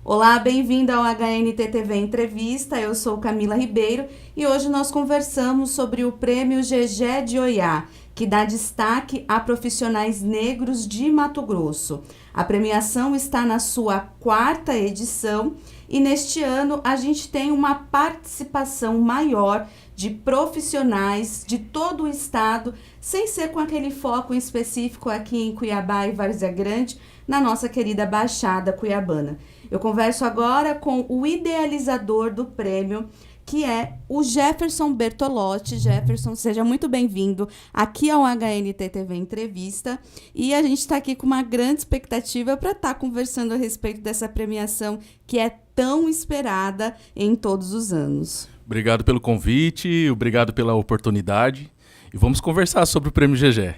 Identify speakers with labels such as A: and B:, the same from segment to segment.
A: Olá, bem-vindo ao HNTTV Entrevista. Eu sou Camila Ribeiro e hoje nós conversamos sobre o Prêmio GG de Oiá, que dá destaque a profissionais negros de Mato Grosso. A premiação está na sua 4ª edição e neste ano a gente tem uma participação maior de profissionais de todo o estado, sem ser com aquele foco em específico aqui em Cuiabá e Várzea Grande, na nossa querida Baixada Cuiabana. Eu converso agora com o idealizador do prêmio, que é o Jefferson Bertolotti. Jefferson, seja muito bem-vindo aqui ao HNTTV Entrevista. E a gente está aqui com uma grande expectativa para estar conversando a respeito dessa premiação que é tão esperada em todos os anos.
B: Obrigado pelo convite, obrigado pela oportunidade. E vamos conversar sobre o Prêmio GG.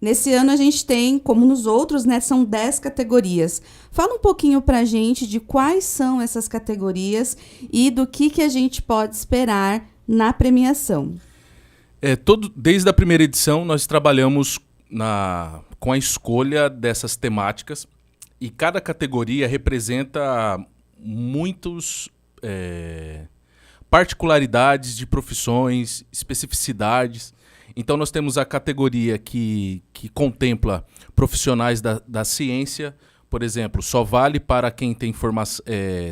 A: Nesse ano a gente tem, como nos outros, né, são 10 categorias. Fala um pouquinho pra gente de quais são essas categorias e do que a gente pode esperar na premiação.
B: Desde a primeira edição nós trabalhamos com a escolha dessas temáticas e cada categoria representa muitos particularidades de profissões, especificidades. Então, nós temos a categoria que contempla profissionais da ciência, por exemplo, só vale para quem tem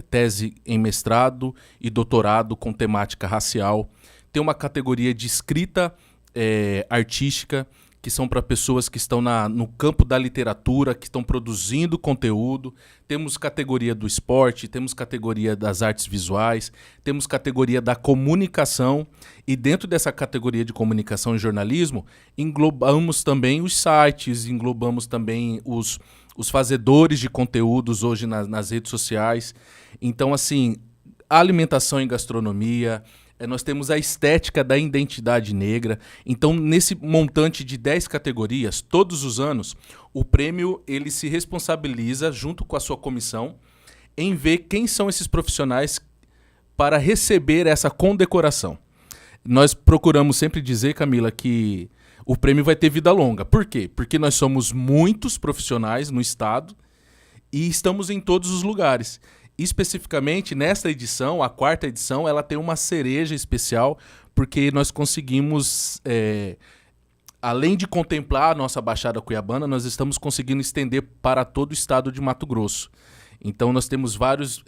B: tese em mestrado e doutorado com temática racial. Tem uma categoria de escrita artística, que são para pessoas que estão no campo da literatura, que estão produzindo conteúdo. Temos categoria do esporte, temos categoria das artes visuais, temos categoria da comunicação. E dentro dessa categoria de comunicação e jornalismo, englobamos também os sites, englobamos também os fazedores de conteúdos hoje nas redes sociais. Então, assim, alimentação e gastronomia. Nós temos a estética da identidade negra. Então, nesse montante de 10 categorias, todos os anos, o prêmio ele se responsabiliza, junto com a sua comissão, em ver quem são esses profissionais para receber essa condecoração. Nós procuramos sempre dizer, Camila, que o prêmio vai ter vida longa. Por quê? Porque nós somos muitos profissionais no estado e estamos em todos os lugares. Especificamente, nesta edição, a 4ª edição, ela tem uma cereja especial, porque nós conseguimos, além de contemplar a nossa Baixada Cuiabana, nós estamos conseguindo estender para todo o estado de Mato Grosso. Então, nós temos várias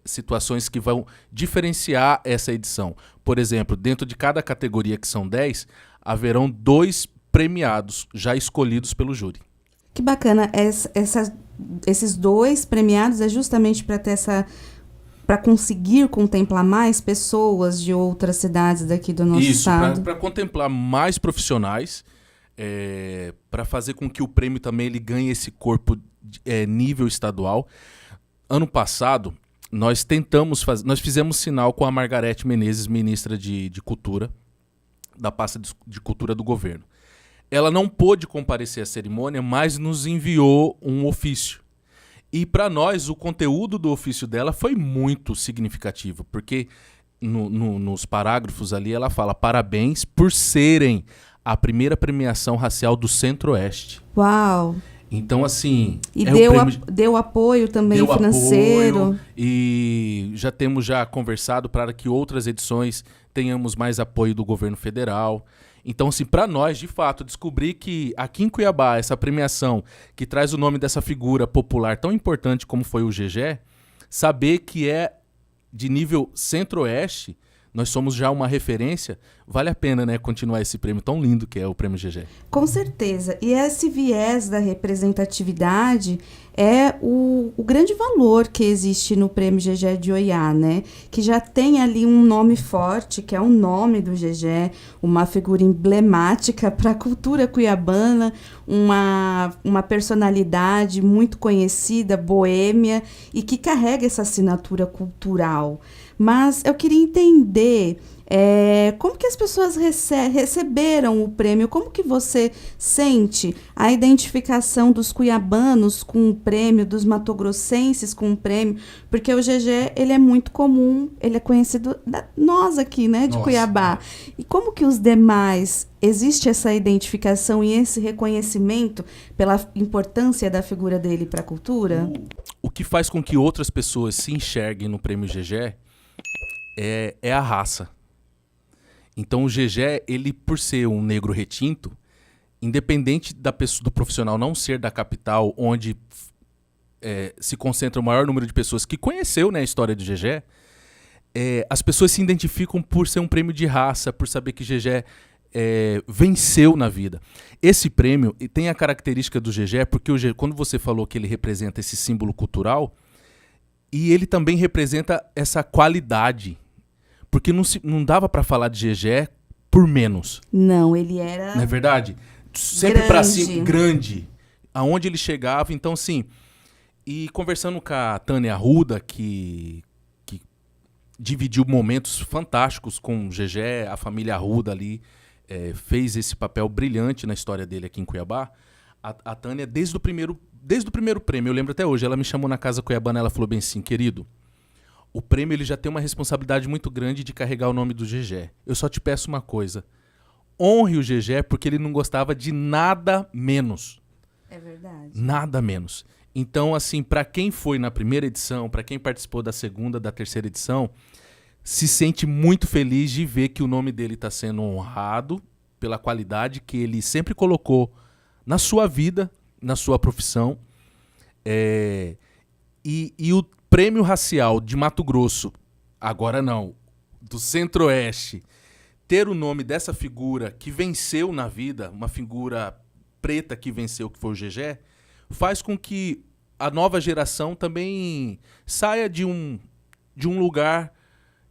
B: situações que vão diferenciar essa edição. Por exemplo, dentro de cada categoria, que são 10, haverão 2 premiados já escolhidos pelo júri.
A: Que bacana, esses 2 premiados é justamente para conseguir contemplar mais pessoas de outras cidades daqui do nosso estado.
B: Isso, para contemplar mais profissionais, para fazer com que o prêmio também ele ganhe esse corpo nível estadual. Ano passado, nós fizemos sinal com a Margarete Menezes, ministra de Cultura, da pasta de Cultura do governo. Ela não pôde comparecer à cerimônia, mas nos enviou um ofício. E para nós, o conteúdo do ofício dela foi muito significativo, porque nos parágrafos ali ela fala: parabéns por serem a primeira premiação racial do Centro-Oeste.
A: Uau!
B: Então, assim...
A: E deu apoio também financeiro.
B: Apoio, e já temos conversado para que outras edições tenhamos mais apoio do governo federal. Então, assim, para nós, de fato, descobrir que aqui em Cuiabá, essa premiação que traz o nome dessa figura popular tão importante como foi o GG, saber que é de nível Centro-Oeste, nós somos já uma referência, vale a pena, né, continuar esse prêmio tão lindo que é o Prêmio GG.
A: Com certeza. E esse viés da representatividade é o grande valor que existe no Prêmio GG de Oiá, né? Que já tem ali um nome forte, que é o nome do GG, uma figura emblemática para a cultura cuiabana, uma personalidade muito conhecida, boêmia, e que carrega essa assinatura cultural. Mas eu queria entender Como que as pessoas receberam o prêmio? Como que você sente a identificação dos cuiabanos com o prêmio, dos matogrossenses com o prêmio? Porque o GG, ele é muito comum, ele é conhecido nós aqui, né, de
B: Nossa.
A: Cuiabá. E como que os demais, existe essa identificação e esse reconhecimento pela importância da figura dele para a cultura?
B: O que faz com que outras pessoas se enxerguem no prêmio GG é a raça. Então o GG, ele por ser um negro retinto, independente do profissional não ser da capital, onde se concentra o maior número de pessoas que conheceu, né, a história do GG, as pessoas se identificam por ser um prêmio de raça, por saber que GG venceu na vida. Esse prêmio tem a característica do GG, porque quando você falou que ele representa esse símbolo cultural, e ele também representa essa qualidade. Porque não dava para falar de GG por menos.
A: Não, ele era...
B: Não é verdade? Sempre para cima, grande. Aonde ele chegava, então sim. E conversando com a Tânia Arruda, que dividiu momentos fantásticos com o GG, a família Arruda ali, fez esse papel brilhante na história dele aqui em Cuiabá. A Tânia, desde o primeiro prêmio, eu lembro até hoje, ela me chamou na Casa Cuiabana, ela falou bem assim, querido, o prêmio ele já tem uma responsabilidade muito grande de carregar o nome do GG. Eu só te peço uma coisa. Honre o GG porque ele não gostava de nada menos.
A: É verdade.
B: Nada menos. Então, assim, para quem foi na primeira edição, para quem participou da segunda, da terceira edição, se sente muito feliz de ver que o nome dele está sendo honrado pela qualidade que ele sempre colocou na sua vida, na sua profissão. E o Prêmio Racial de Mato Grosso, agora não, do Centro-Oeste, ter o nome dessa figura que venceu na vida, uma figura preta que venceu, que foi o GG, faz com que a nova geração também saia de um lugar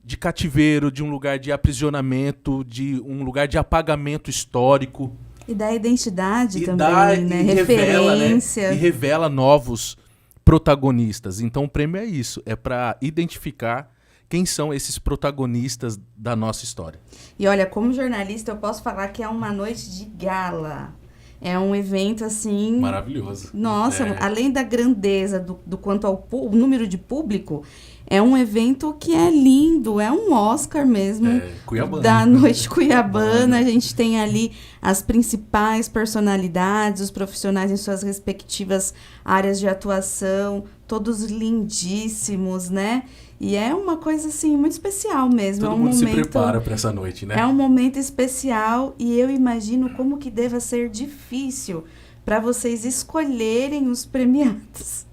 B: de cativeiro, de um lugar de aprisionamento, de um lugar de apagamento histórico.
A: E da identidade também, né? Referência.
B: Né? E revela novos protagonistas. Então o prêmio é isso, é para identificar quem são esses protagonistas da nossa história.
A: E olha, como jornalista eu posso falar que é uma noite de gala. É um evento assim...
B: maravilhoso.
A: Nossa, além da grandeza do quanto ao número de público, é um evento que é lindo, é um Oscar mesmo.
B: Cuiabana.
A: Da noite cuiabana. A gente tem ali as principais personalidades, os profissionais em suas respectivas áreas de atuação, todos lindíssimos, né? E é uma coisa, assim, muito especial mesmo.
B: Todo mundo se prepara para essa noite, né?
A: É um momento especial e eu imagino como que deva ser difícil para vocês escolherem os premiados.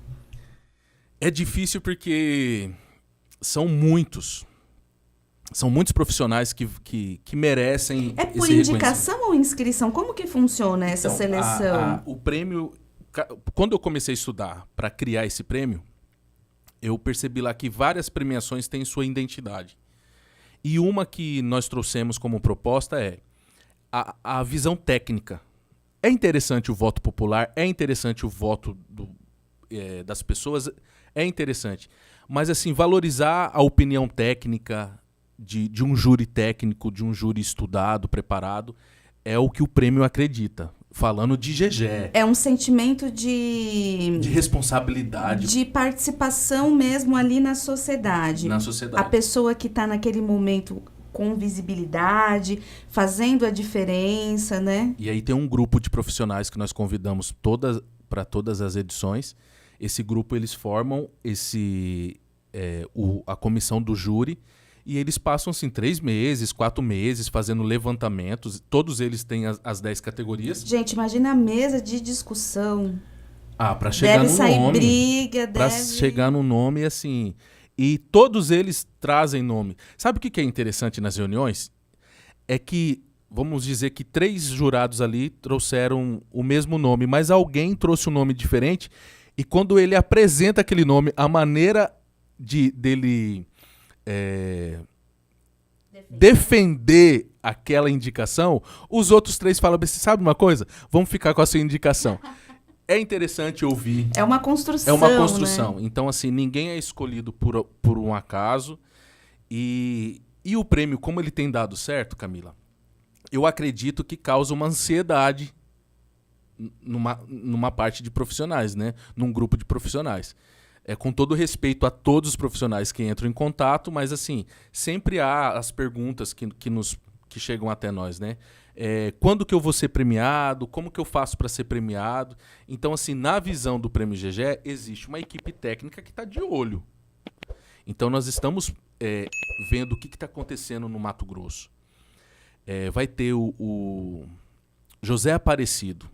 B: É difícil porque são muitos profissionais que merecem.
A: É por
B: esse
A: indicação ou inscrição? Como que funciona essa seleção?
B: O prêmio, quando eu comecei a estudar para criar esse prêmio, eu percebi lá que várias premiações têm sua identidade. E uma que nós trouxemos como proposta é a visão técnica. É interessante o voto popular, é interessante o voto das pessoas, é interessante. Mas, assim, valorizar a opinião técnica de um júri técnico, de um júri estudado, preparado, é o que o prêmio acredita. Falando de GG.
A: É um sentimento de
B: responsabilidade.
A: De participação mesmo ali na sociedade.
B: Na sociedade.
A: A pessoa que está naquele momento com visibilidade, fazendo a diferença, né?
B: E aí tem um grupo de profissionais que nós convidamos para todas as edições. Esse grupo, eles formam a comissão do júri. E eles passam, assim, 3 meses, 4 meses, fazendo levantamentos. Todos eles têm as 10 categorias.
A: Gente, imagina a mesa de discussão.
B: Para chegar no nome.
A: Deve sair briga,
B: Para chegar no nome, assim... E todos eles trazem nome. Sabe o que é interessante nas reuniões? É que, vamos dizer que 3 jurados ali trouxeram o mesmo nome, mas alguém trouxe um nome diferente. E quando ele apresenta aquele nome, a maneira dele... defender aquela indicação, os outros 3 falam assim, sabe uma coisa? Vamos ficar com a sua indicação. É interessante ouvir.
A: É uma construção,
B: né?
A: Então,
B: assim, ninguém é escolhido por um acaso e E o prêmio, como ele tem dado certo, Camila, eu acredito que causa uma ansiedade numa parte de profissionais, né? Num grupo de profissionais. Com todo respeito a todos os profissionais que entram em contato, mas assim, sempre há as perguntas que chegam até nós, né? Quando que eu vou ser premiado? Como que eu faço para ser premiado? Então, assim, na visão do Prêmio GGE, existe uma equipe técnica que está de olho. Então, nós estamos vendo o que está acontecendo no Mato Grosso. Vai ter o José Aparecido,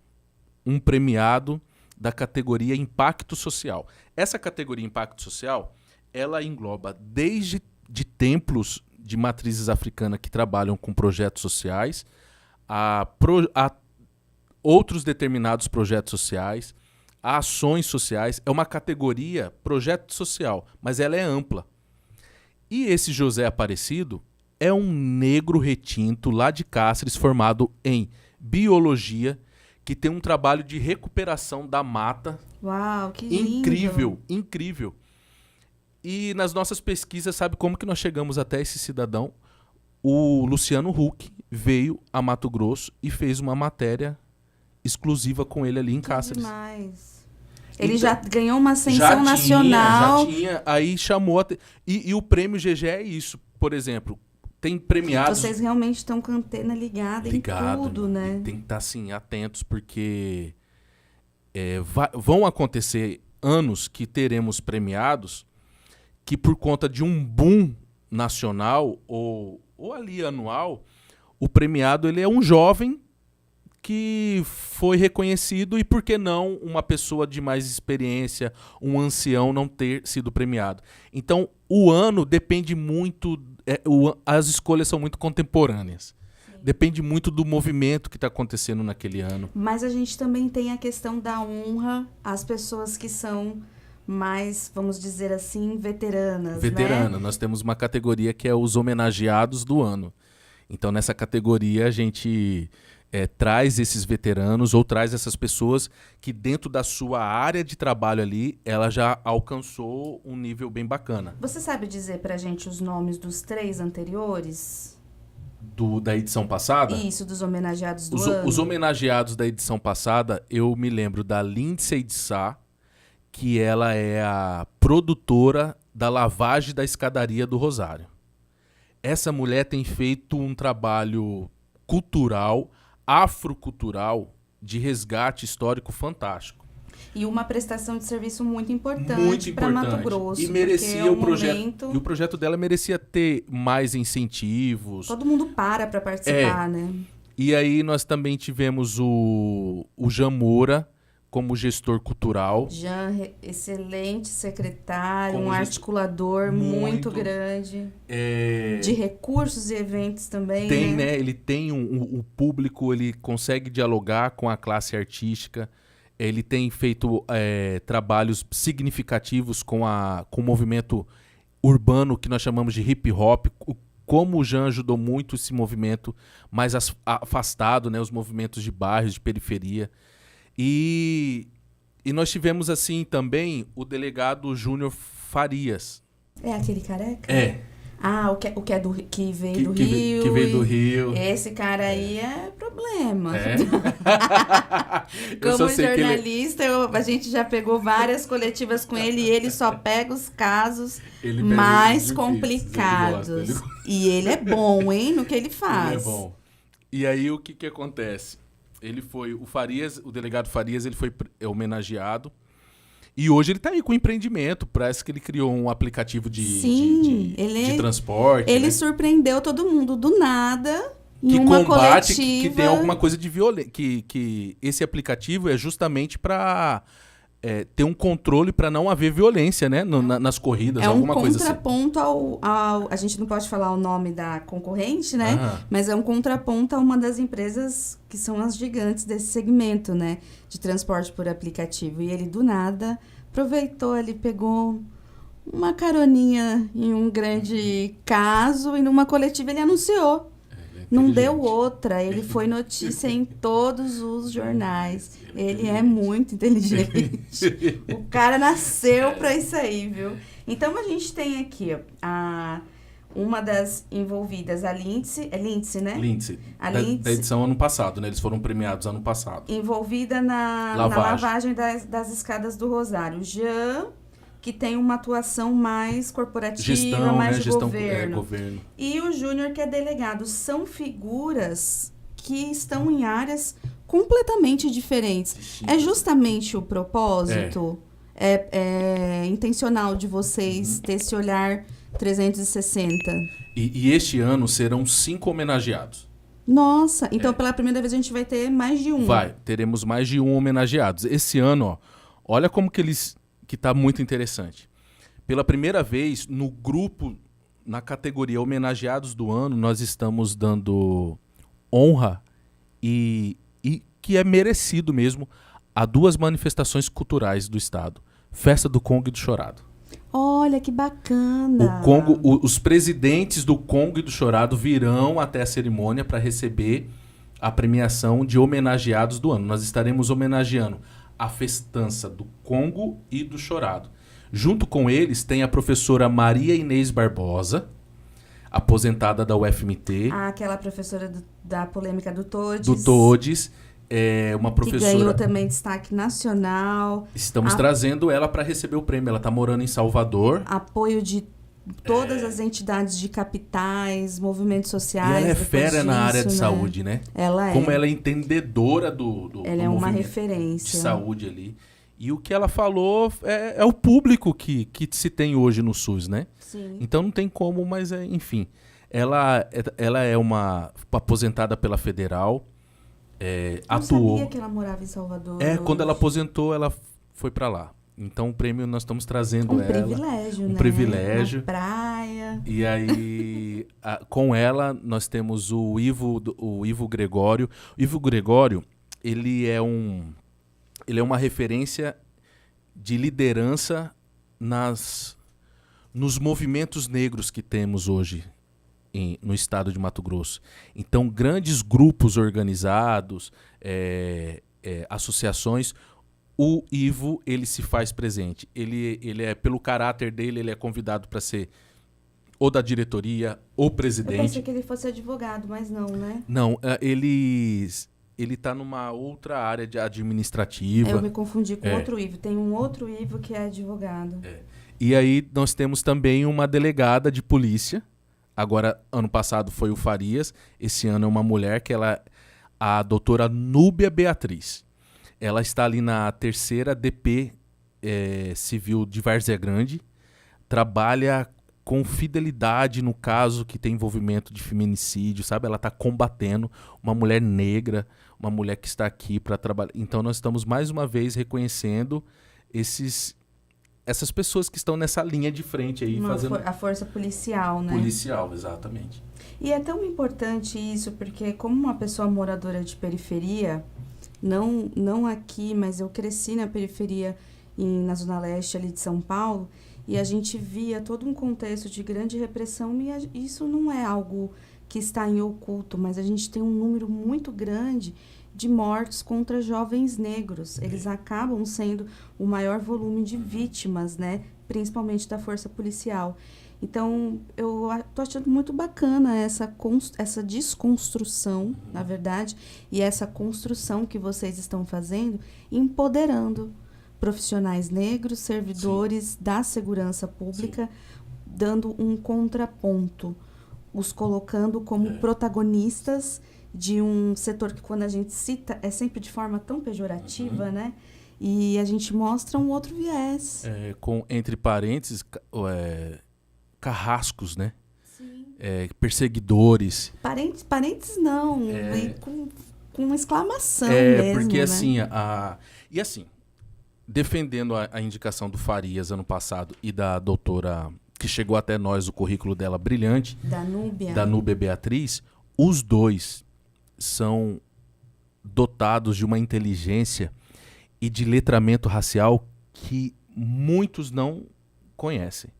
B: um premiado da categoria Impacto Social. Essa categoria Impacto Social, ela engloba desde de templos de matrizes africanas que trabalham com projetos sociais, a outros determinados projetos sociais, a ações sociais. É uma categoria projeto social, mas ela é ampla. E esse José Aparecido é um negro retinto lá de Cáceres, formado em biologia, que tem um trabalho de recuperação da mata.
A: Uau, que lindo!
B: Incrível, incrível. E nas nossas pesquisas, sabe como que nós chegamos até esse cidadão? O Luciano Huck veio a Mato Grosso e fez uma matéria exclusiva com ele ali em Cáceres.
A: Demais. Ele
B: Então,
A: já ganhou uma ascensão nacional.
B: Já tinha, aí chamou... E o Prêmio GGE é isso, por exemplo... Tem premiados...
A: Vocês realmente estão com a antena ligada em tudo, né?
B: Tem que estar, assim, atentos, porque vão acontecer anos que teremos premiados que, por conta de um boom nacional ou ali anual, o premiado ele é um jovem que foi reconhecido e, por que não, uma pessoa de mais experiência, um ancião, não ter sido premiado. Então, o ano depende muito... as escolhas são muito contemporâneas. Sim. Depende muito do movimento que está acontecendo naquele ano.
A: Mas a gente também tem a questão da honra às pessoas que são mais, vamos dizer assim, veteranas.
B: Veterana.
A: Né?
B: Nós temos uma categoria que é os homenageados do ano. Então, nessa categoria, a gente traz esses veteranos ou traz essas pessoas que, dentro da sua área de trabalho ali, ela já alcançou um nível bem bacana.
A: Você sabe dizer pra gente os nomes dos 3 anteriores?
B: Da edição passada?
A: Isso, dos homenageados do ano.
B: Os homenageados da edição passada, eu me lembro da Lindsay de Sá, que ela é a produtora da lavagem da escadaria do Rosário. Essa mulher tem feito um trabalho cultural, afrocultural, de resgate histórico fantástico.
A: E uma prestação de serviço muito importante para Mato Grosso.
B: E merecia e o projeto dela merecia ter mais incentivos.
A: Todo mundo para participar, né?
B: E aí nós também tivemos o Jean Moura como gestor cultural.
A: Jean, excelente secretário, um articulador muito grande. De recursos e eventos também.
B: Tem, né? Ele tem o público, ele consegue dialogar com a classe artística. Ele tem feito trabalhos significativos com o movimento urbano que nós chamamos de hip hop. Como o Jean ajudou muito esse movimento mais afastado, né? Os movimentos de bairros, de periferia. E nós tivemos, assim, também o delegado Júnior Farias.
A: É aquele careca?
B: É.
A: Ah, que veio do Rio.
B: Que veio do Rio.
A: Esse cara aí é problema.
B: É?
A: Como jornalista, a gente já pegou várias coletivas com ele e ele só pega os casos mais complicados. E ele é bom, hein, no que ele faz.
B: Ele é bom. E aí, o que acontece? Ele foi, o delegado Farias, ele foi homenageado. E hoje ele está aí com empreendimento. Parece que ele criou um aplicativo de transporte.
A: Ele surpreendeu todo mundo do nada em uma coletiva.
B: Que tem alguma coisa de violência. Que esse aplicativo é justamente para ter um controle para não haver violência, né? Nas corridas, alguma coisa assim.
A: É um contraponto ao... A gente não pode falar o nome da concorrente, né? Mas é um contraponto a uma das empresas que são as gigantes desse segmento, né? De transporte por aplicativo. E ele, do nada, aproveitou ali, pegou uma caroninha em um grande caso e numa coletiva ele anunciou. Não deu outra, ele foi notícia em todos os jornais. Ele é muito inteligente. O cara nasceu para isso aí, viu? Então a gente tem aqui Uma das envolvidas, a Lindsay, é Lindsay, né?
B: Lindsay,
A: A
B: da
A: Lindsay,
B: edição ano passado, né? Eles foram premiados ano passado.
A: envolvida na lavagem das escadas do Rosário. Jean, que tem uma atuação mais corporativa,
B: Gestão,
A: mais
B: né?
A: de
B: Gestão,
A: governo.
B: governo.
A: E o Júnior, que é delegado. São figuras que estão em áreas completamente diferentes. É justamente o propósito, é intencional de vocês ter esse olhar 360.
B: E este ano serão 5 homenageados.
A: Nossa, então pela primeira vez a gente vai ter mais de um.
B: Teremos mais de 1 homenageados. Esse ano, ó, olha como que tá muito interessante. Pela primeira vez, no grupo, na categoria homenageados do ano, nós estamos dando honra e que é merecido mesmo a 2 manifestações culturais do estado. Festa do Congo e do Chorado.
A: Olha que bacana.
B: O Congo, os presidentes do Congo e do Chorado virão até a cerimônia para receber a premiação de homenageados do ano. Nós estaremos homenageando a festança do Congo e do Chorado. Junto com eles tem a professora Maria Inês Barbosa, aposentada da UFMT.
A: Aquela professora da polêmica do Todes.
B: Do Todes. É uma professora...
A: Que ganhou também destaque nacional.
B: Estamos trazendo ela para receber o prêmio. Ela está morando em Salvador.
A: Apoio de todas as entidades de capitais, movimentos sociais.
B: E ela é fera na área de saúde, né?
A: Ela é.
B: Como ela é entendedora do
A: ela é uma
B: movimento
A: referência
B: de saúde ali. E o que ela falou é o público que se tem hoje no SUS, né?
A: Sim.
B: Então não tem como, mas enfim. Ela é uma aposentada pela Federal. Atuou.
A: Não sabia que ela morava em Salvador.
B: Quando ela aposentou, ela foi para lá. Então o prêmio nós estamos trazendo ela.
A: Privilégio, né?
B: Privilégio.
A: Na praia.
B: E aí, com ela, nós temos o Ivo Gregório. O Ivo Gregório, ele é uma referência de liderança nos movimentos negros que temos hoje no estado de Mato Grosso. Então, grandes grupos organizados, associações, o Ivo, ele se faz presente. Ele é, pelo caráter dele, ele é convidado para ser ou da diretoria, ou presidente.
A: Eu pensei que ele fosse advogado, mas não, né?
B: Não, ele está numa outra área administrativa.
A: Eu me confundi com outro Ivo. Tem um outro Ivo que é advogado.
B: E aí nós temos também uma delegada de polícia. Agora, ano passado foi o Farias. Esse ano é uma mulher que a doutora Núbia Beatriz. Ela está ali na 3ª DP Civil de Várzea Grande. Trabalha com fidelidade no caso que tem envolvimento de feminicídio, sabe? Ela está combatendo uma mulher negra, uma mulher que está aqui para trabalhar. Então nós estamos mais uma vez reconhecendo essas pessoas que estão nessa linha de frente aí, fazendo
A: a força policial, né?
B: Policial, exatamente.
A: E é tão importante isso, porque como uma pessoa moradora de periferia, não aqui, mas eu cresci na periferia, na Zona Leste ali de São Paulo, e a gente via todo um contexto de grande repressão, e isso não é algo que está em oculto, mas a gente tem um número muito grande de mortes contra jovens negros. Eles acabam sendo o maior volume de vítimas, né? Principalmente da força policial. Então, eu tô achando muito bacana essa desconstrução, na verdade, e essa construção que vocês estão fazendo, empoderando profissionais negros, servidores da segurança pública, dando um contraponto, os colocando como protagonistas de um setor que, quando a gente cita, é sempre de forma tão pejorativa, né? E a gente mostra um outro viés.
B: Entre parênteses, carrascos, né?
A: Sim.
B: Perseguidores.
A: Parentes não, com uma exclamação mesmo,
B: porque
A: né?
B: assim, e assim, defendendo a indicação do Farias ano passado e da doutora, que chegou até nós, o currículo dela brilhante, da Núbia Beatriz, os dois são dotados de uma inteligência e de letramento racial que muitos não conhecem.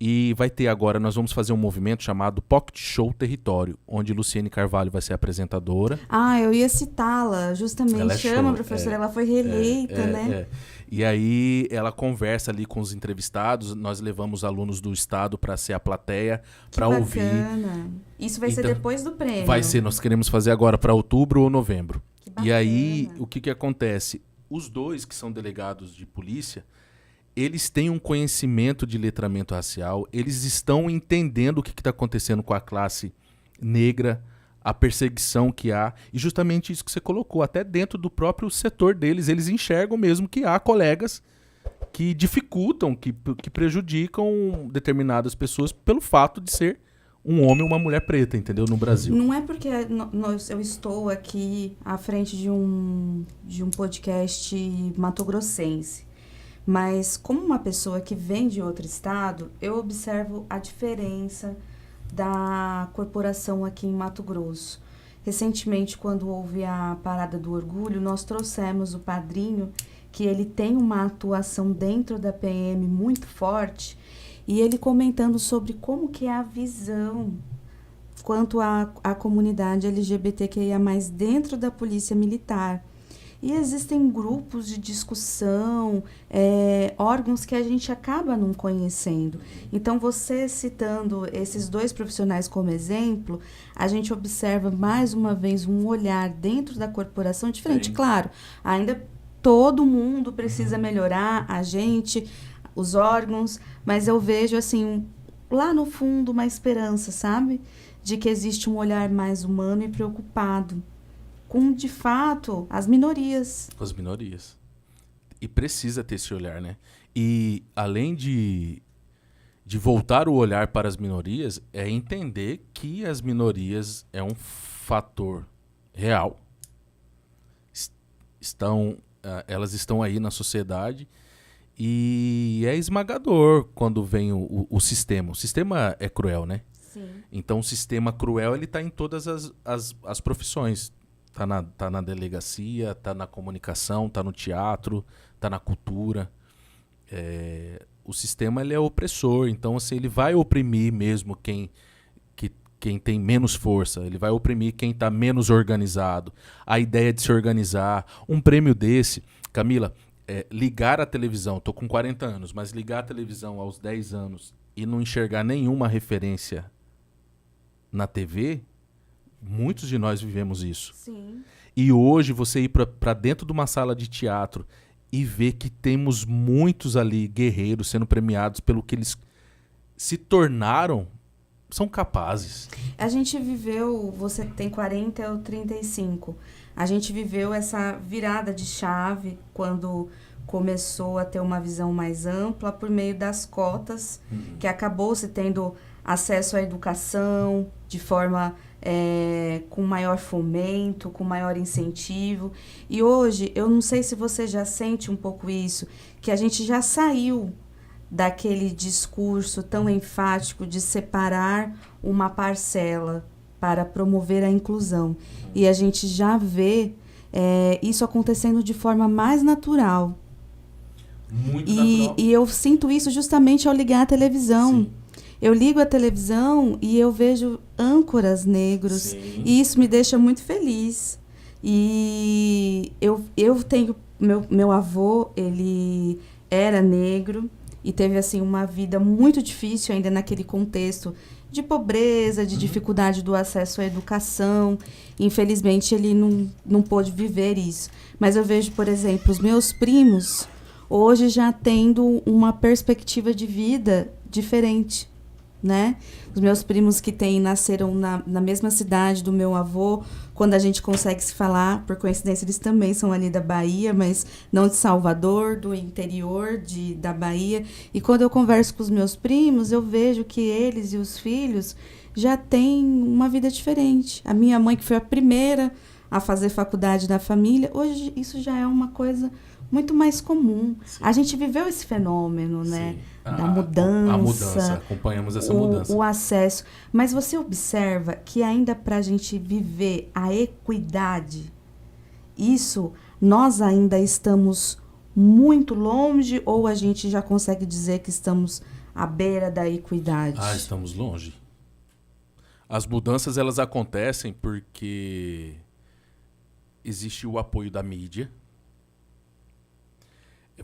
B: E vai ter agora, nós vamos fazer um movimento chamado Pocket Show Território, onde Luciene Carvalho vai ser apresentadora.
A: Eu ia citá-la, justamente.
B: Ela é
A: Chama,
B: show,
A: professora, ela foi reeleita, né?
B: E aí ela conversa ali com os entrevistados, nós levamos alunos do estado para ser a plateia, para ouvir.
A: Bacana. Isso vai ser depois do prêmio.
B: Vai ser, nós queremos fazer agora para outubro ou novembro.
A: Que bacana.
B: E aí, o que acontece? Os dois que são delegados de polícia, eles têm um conhecimento de letramento racial, eles estão entendendo o que está acontecendo com a classe negra, a perseguição que há, e justamente isso que você colocou, até dentro do próprio setor deles, eles enxergam mesmo que há colegas que dificultam, que prejudicam determinadas pessoas pelo fato de ser um homem ou uma mulher preta, entendeu? No Brasil.
A: Não é porque eu estou aqui à frente de um podcast matogrossense, mas como uma pessoa que vem de outro estado, eu observo a diferença da corporação aqui em Mato Grosso. Recentemente, quando houve a Parada do Orgulho, nós trouxemos o Padrinho, que ele tem uma atuação dentro da PM muito forte, e ele comentando sobre como que é a visão quanto à comunidade LGBTQIA+, dentro da Polícia Militar. E existem grupos de discussão, órgãos que a gente acaba não conhecendo. Então, você citando esses dois profissionais como exemplo, a gente observa mais uma vez um olhar dentro da corporação diferente. Sim. Claro, ainda todo mundo precisa melhorar, a gente, os órgãos, mas eu vejo assim, lá no fundo, uma esperança, sabe? De que existe um olhar mais humano e preocupado com, de fato, as minorias.
B: Com as minorias. E precisa ter esse olhar, né? E, além de voltar o olhar para as minorias, é entender que as minorias é um fator real. Elas estão aí na sociedade e é esmagador quando vem o sistema. O sistema é cruel, né?
A: Sim.
B: Então, o sistema cruel ele está em todas as profissões. Tá na delegacia, tá na comunicação, tá no teatro, tá na cultura. O sistema ele é opressor, então assim, ele vai oprimir mesmo quem tem menos força, ele vai oprimir quem está menos organizado. A ideia de se organizar, um prêmio desse, Camila, ligar a televisão, tô com 40 anos, mas ligar a televisão aos 10 anos e não enxergar nenhuma referência na TV... Muitos de nós vivemos isso.
A: Sim.
B: E hoje você ir para dentro de uma sala de teatro e ver que temos muitos ali guerreiros sendo premiados pelo que eles se tornaram, são capazes.
A: A gente viveu, você tem 40 ou 35, a gente viveu essa virada de chave quando começou a ter uma visão mais ampla por meio das cotas, que acabou se tendo acesso à educação de forma... com maior fomento, com maior incentivo. E hoje, eu não sei se você já sente um pouco isso, que a gente já saiu daquele discurso tão enfático de separar uma parcela para promover a inclusão. E a gente já vê isso acontecendo de forma mais natural.
B: Muito natural.
A: E eu sinto isso justamente ao ligar a televisão.
B: Sim.
A: Eu ligo a televisão e eu vejo âncoras negros.
B: Sim.
A: E isso me deixa muito feliz. E eu tenho... Meu avô, ele era negro e teve assim, uma vida muito difícil ainda naquele contexto de pobreza, de dificuldade do acesso à educação. Infelizmente, ele não pôde viver isso. Mas eu vejo, por exemplo, os meus primos hoje já tendo uma perspectiva de vida diferente. Né? Os meus primos que nasceram na mesma cidade do meu avô, quando a gente consegue se falar, por coincidência eles também são ali da Bahia, mas não de Salvador, do interior da Bahia. E quando eu converso com os meus primos, eu vejo que eles e os filhos já têm uma vida diferente. A minha mãe, que foi a primeira a fazer faculdade da família, hoje isso já é uma coisa muito mais comum. Sim. A gente viveu esse fenômeno, né? Da mudança.
B: A mudança, acompanhamos essa mudança.
A: O acesso. Mas você observa que ainda para a gente viver a equidade, isso nós ainda estamos muito longe, ou a gente já consegue dizer que estamos à beira da equidade?
B: Estamos longe. As mudanças, elas acontecem porque existe o apoio da mídia.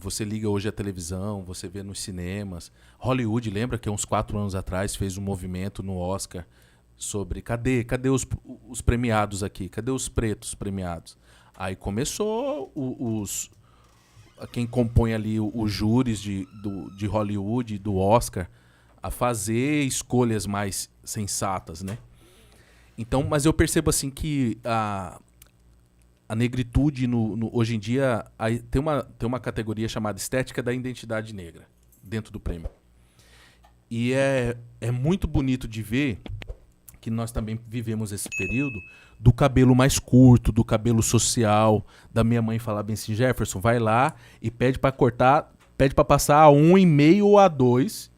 B: Você liga hoje a televisão, você vê nos cinemas. Hollywood, lembra que uns 4 anos atrás fez um movimento no Oscar sobre cadê os premiados aqui? Cadê os pretos premiados? Aí começou quem compõe ali os júris de Hollywood, do Oscar, a fazer escolhas mais sensatas, né? Então, mas eu percebo assim que a negritude hoje em dia tem uma categoria chamada estética da identidade negra dentro do prêmio. E é muito bonito de ver que nós também vivemos esse período do cabelo mais curto, do cabelo social, da minha mãe falar bem assim: Jefferson, vai lá e pede para cortar, pede para passar a 1,5 ou a 2,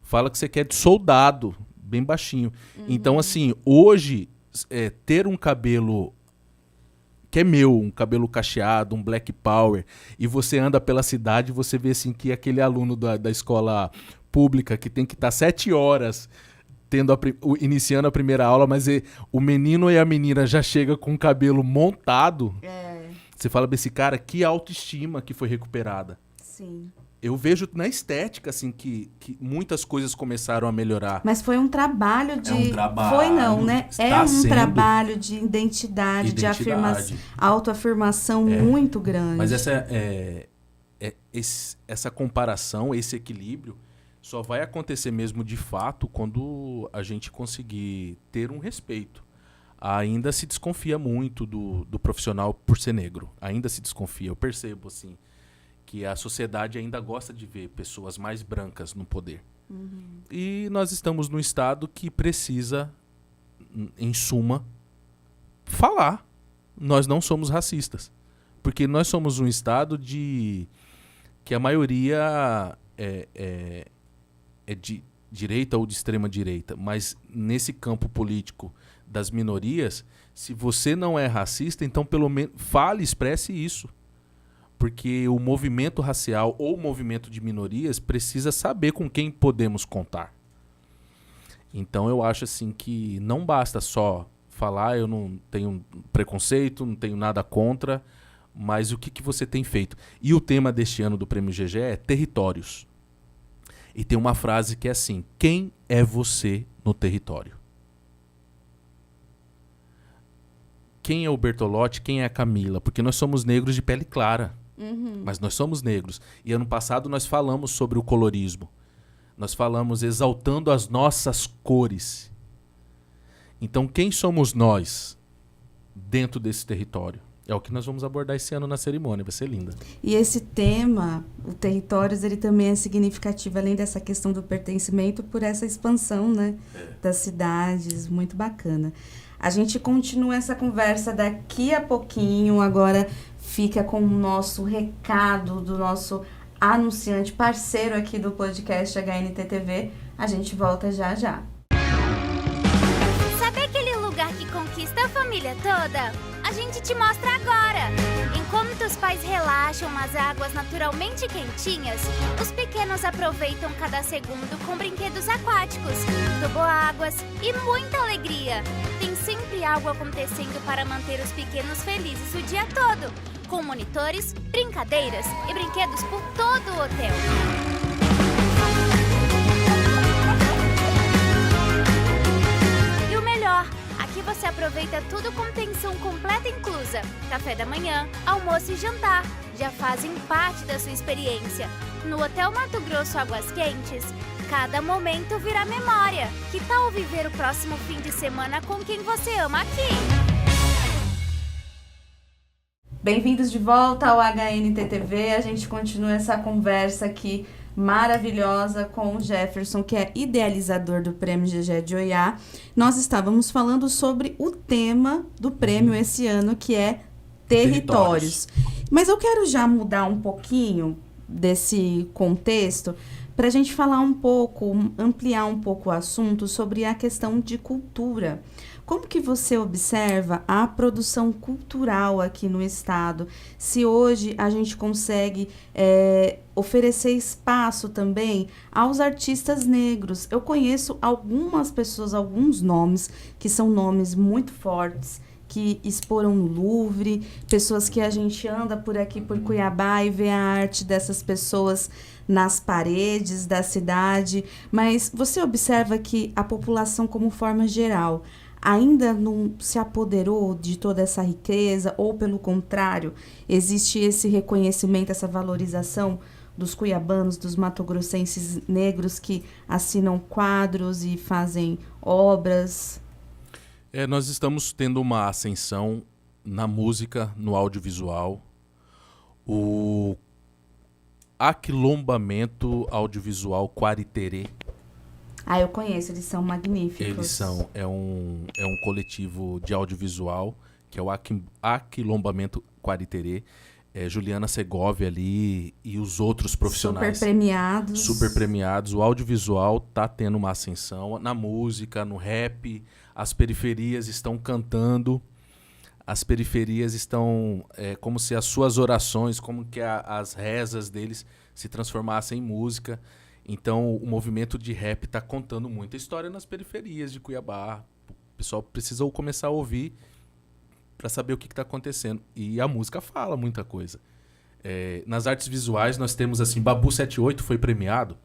B: fala que você quer de soldado, bem baixinho. Então, assim, hoje, ter um cabelo que é meu, um cabelo cacheado, um black power, e você anda pela cidade, você vê assim que aquele aluno da escola pública que tem que estar 7 horas iniciando a primeira aula, mas o menino e a menina já chegam com o cabelo montado. Você fala pra esse cara, que autoestima que foi recuperada.
A: Sim.
B: Eu vejo na estética, assim, que muitas coisas começaram a melhorar.
A: Mas foi um trabalho de...
B: É um trabalho.
A: Foi não, né?
B: Está
A: um trabalho de identidade, de autoafirmação muito grande.
B: Mas essa comparação, esse equilíbrio, só vai acontecer mesmo de fato quando a gente conseguir ter um respeito. Ainda se desconfia muito do profissional por ser negro. Ainda se desconfia. Eu percebo, assim, que a sociedade ainda gosta de ver pessoas mais brancas no poder. E nós estamos num estado que precisa, em suma, falar. Nós não somos racistas. Porque nós somos um estado que a maioria é de direita ou de extrema direita. Mas nesse campo político das minorias, se você não é racista, então pelo menos fale, expresse isso. Porque o movimento racial ou o movimento de minorias precisa saber com quem podemos contar. Então eu acho assim que não basta só falar, eu não tenho preconceito, não tenho nada contra, mas o que você tem feito? E o tema deste ano do Prêmio GG é territórios. E tem uma frase que é assim: quem é você no território? Quem é o Bertolotti, quem é a Camila? Porque nós somos negros de pele clara. Mas nós somos negros. E ano passado nós falamos sobre o colorismo. Nós falamos exaltando as nossas cores. Então, quem somos nós dentro desse território? É o que nós vamos abordar esse ano na cerimônia. Vai ser linda.
A: E esse tema, o territórios, ele também é significativo, além dessa questão do pertencimento, por essa expansão, né, das cidades. Muito bacana. A gente continua essa conversa daqui a pouquinho. Agora fica com o nosso recado do nosso anunciante, parceiro aqui do podcast HNTTV. A gente volta já já.
C: Sabe aquele lugar que conquista a família toda? A gente te mostra agora! Enquanto os pais relaxam nas águas naturalmente quentinhas, os pequenos aproveitam cada segundo com brinquedos aquáticos, toboáguas e muita alegria. Tem sempre algo acontecendo para manter os pequenos felizes o dia todo, com monitores, brincadeiras e brinquedos por todo o hotel. E o melhor, aqui você aproveita tudo com pensão completa inclusa. Café da manhã, almoço e jantar já fazem parte da sua experiência. No Hotel Mato Grosso Águas Quentes, cada momento vira memória. Que tal viver o próximo fim de semana com quem você ama aqui?
A: Bem-vindos de volta ao HNTTV. A gente continua essa conversa aqui maravilhosa com o Jefferson, que é idealizador do Prêmio GG de Oiá. Nós estávamos falando sobre o tema do prêmio esse ano, que é territórios. Mas eu quero já mudar um pouquinho desse contexto para a gente falar um pouco, ampliar um pouco o assunto sobre a questão de cultura. Como que você observa a produção cultural aqui no estado? Se hoje a gente consegue oferecer espaço também aos artistas negros. Eu conheço algumas pessoas, alguns nomes, que são nomes muito fortes, que exporam no Louvre, pessoas que a gente anda por aqui, por Cuiabá, e vê a arte dessas pessoas nas paredes da cidade. Mas você observa que a população, como forma geral, ainda não se apoderou de toda essa riqueza, ou, pelo contrário, existe esse reconhecimento, essa valorização dos cuiabanos, dos matogrossenses negros que assinam quadros e fazem obras?
B: Nós estamos tendo uma ascensão na música, no audiovisual. O aquilombamento audiovisual Quariterê.
A: Eu conheço, eles são magníficos.
B: Eles são, é um coletivo de audiovisual, que é o Aquilombamento Quariterê. Juliana Segovia ali e os outros profissionais. Super premiados. O audiovisual tá tendo uma ascensão na música, no rap. As periferias estão cantando. As periferias estão como se as suas orações, como que as rezas deles se transformassem em música. Então, o movimento de rap está contando muita história nas periferias de Cuiabá. O pessoal precisa começar a ouvir para saber o que está acontecendo. E a música fala muita coisa. Nas artes visuais, nós temos assim, Babu 78 foi premiado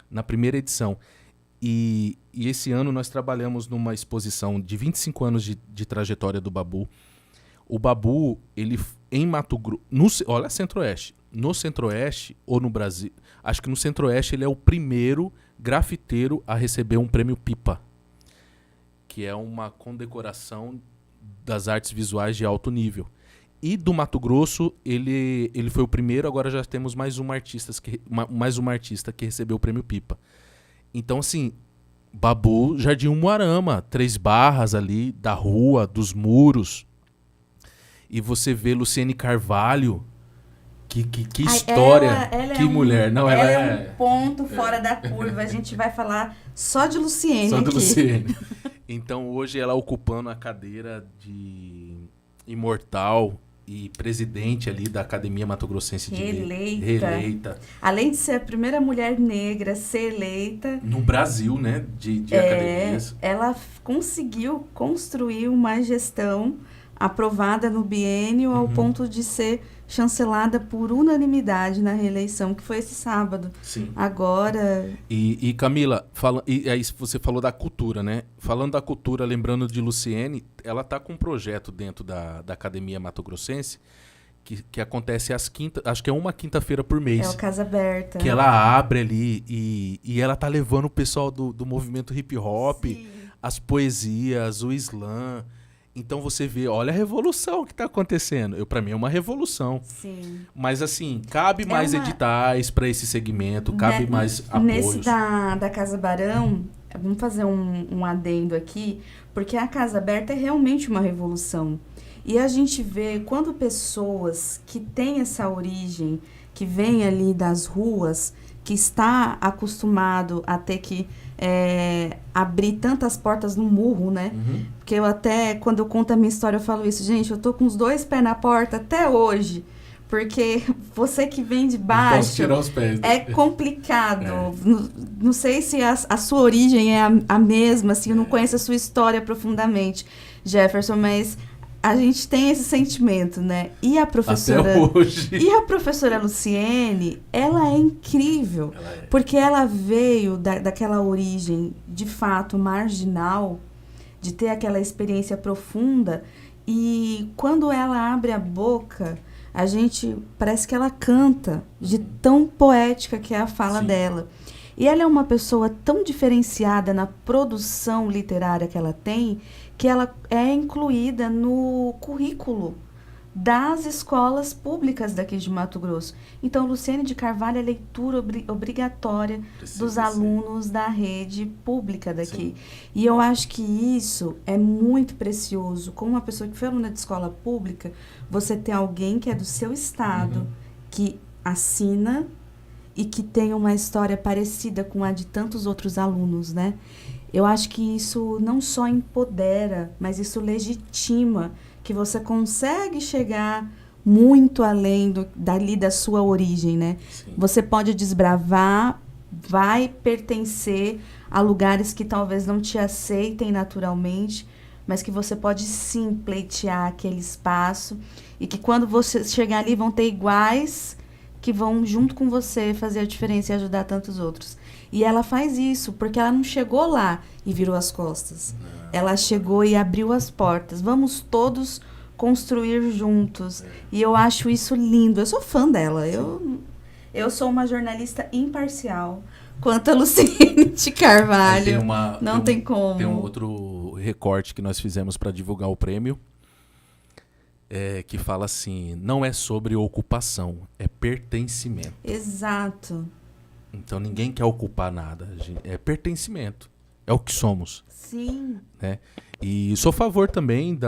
B: na primeira edição. E esse ano nós trabalhamos numa exposição de 25 anos de trajetória do Babu. O Babu, ele em Mato Grosso... Olha, Centro-Oeste. No Centro-Oeste, ou no Brasil... Acho que no Centro-Oeste ele é o primeiro grafiteiro a receber um prêmio Pipa, que é uma condecoração das artes visuais de alto nível. E do Mato Grosso, ele foi o primeiro, agora já temos mais uma artista que recebeu o prêmio Pipa. Então, assim, Babu, Jardim Umuarama, 3 barras ali, da rua, dos muros. E você vê Luciene Carvalho, que história,
A: ela
B: que mulher. Não, ela
A: é um ponto fora da curva. A gente vai falar só de Luciene
B: só
A: aqui.
B: de Luciene. Então, hoje, ela ocupando a cadeira de imortal e presidente ali da Academia Mato Grossense de reeleita.
A: Além de ser a primeira mulher negra a ser eleita...
B: No Brasil, né? De academias.
A: Ela conseguiu construir uma gestão aprovada no biênio ao ponto de ser chancelada por unanimidade na reeleição, que foi esse sábado.
B: Sim.
A: Agora...
B: E Camila, aí você falou da cultura, né? Falando da cultura, lembrando de Luciene, ela está com um projeto dentro da Academia Mato Grossense que acontece às acho que é uma quinta-feira por mês.
A: É o Casa Aberta.
B: Que ela abre ali e ela tá levando o pessoal do movimento hip hop, as poesias, o slam. Então você vê, olha a revolução que está acontecendo. Para mim é uma revolução.
A: Sim.
B: Mas assim, cabe mais editais para esse segmento, cabe mais apoios.
A: Nesse da Casa Barão, vamos fazer um adendo aqui, porque a Casa Aberta é realmente uma revolução. E a gente vê quando pessoas que têm essa origem, que vêm ali das ruas, que está acostumado a ter que abrir tantas portas no murro, né? Porque eu até, quando eu conto a minha história, eu falo isso. Gente, eu tô com os 2 pés na porta até hoje. Porque você que vem de baixo...
B: Posso tirar os pés.
A: É complicado. Não sei se a sua origem é a mesma, assim, eu não conheço a sua história profundamente, Jefferson, mas... A gente tem esse sentimento, né? E a professora...
B: Até hoje.
A: E a professora Luciene, ela é incrível. Porque ela veio daquela origem, de fato, marginal, de ter aquela experiência profunda. E quando ela abre a boca, a gente... Parece que ela canta, de tão poética que é a fala dela. E ela é uma pessoa tão diferenciada na produção literária que ela tem, que ela é incluída no currículo das escolas públicas daqui de Mato Grosso. Então, Luciene de Carvalho é leitura obrigatória dos alunos da rede pública daqui. Sim. E eu acho que isso é muito precioso. Como uma pessoa que foi aluna de escola pública, você ter alguém que é do seu estado, que assina e que tem uma história parecida com a de tantos outros alunos, né? Eu acho que isso não só empodera, mas isso legitima que você consegue chegar muito além dali da sua origem, né?
B: Sim.
A: Você pode desbravar, vai pertencer a lugares que talvez não te aceitem naturalmente, mas que você pode sim pleitear aquele espaço e que quando você chegar ali vão ter iguais que vão junto com você fazer a diferença e ajudar tantos outros. E ela faz isso porque ela não chegou lá e virou as costas. Ela chegou e abriu as portas. Vamos todos construir juntos. E eu acho isso lindo. Eu sou fã dela. Eu sou uma jornalista imparcial quanto a Luciene de Carvalho. Não tem como.
B: Tem um outro recorte que nós fizemos para divulgar o prêmio, que fala assim, não é sobre ocupação, é pertencimento.
A: Exato.
B: Então ninguém quer ocupar nada, é pertencimento, é o que somos.
A: Sim.
B: Né? E sou a favor também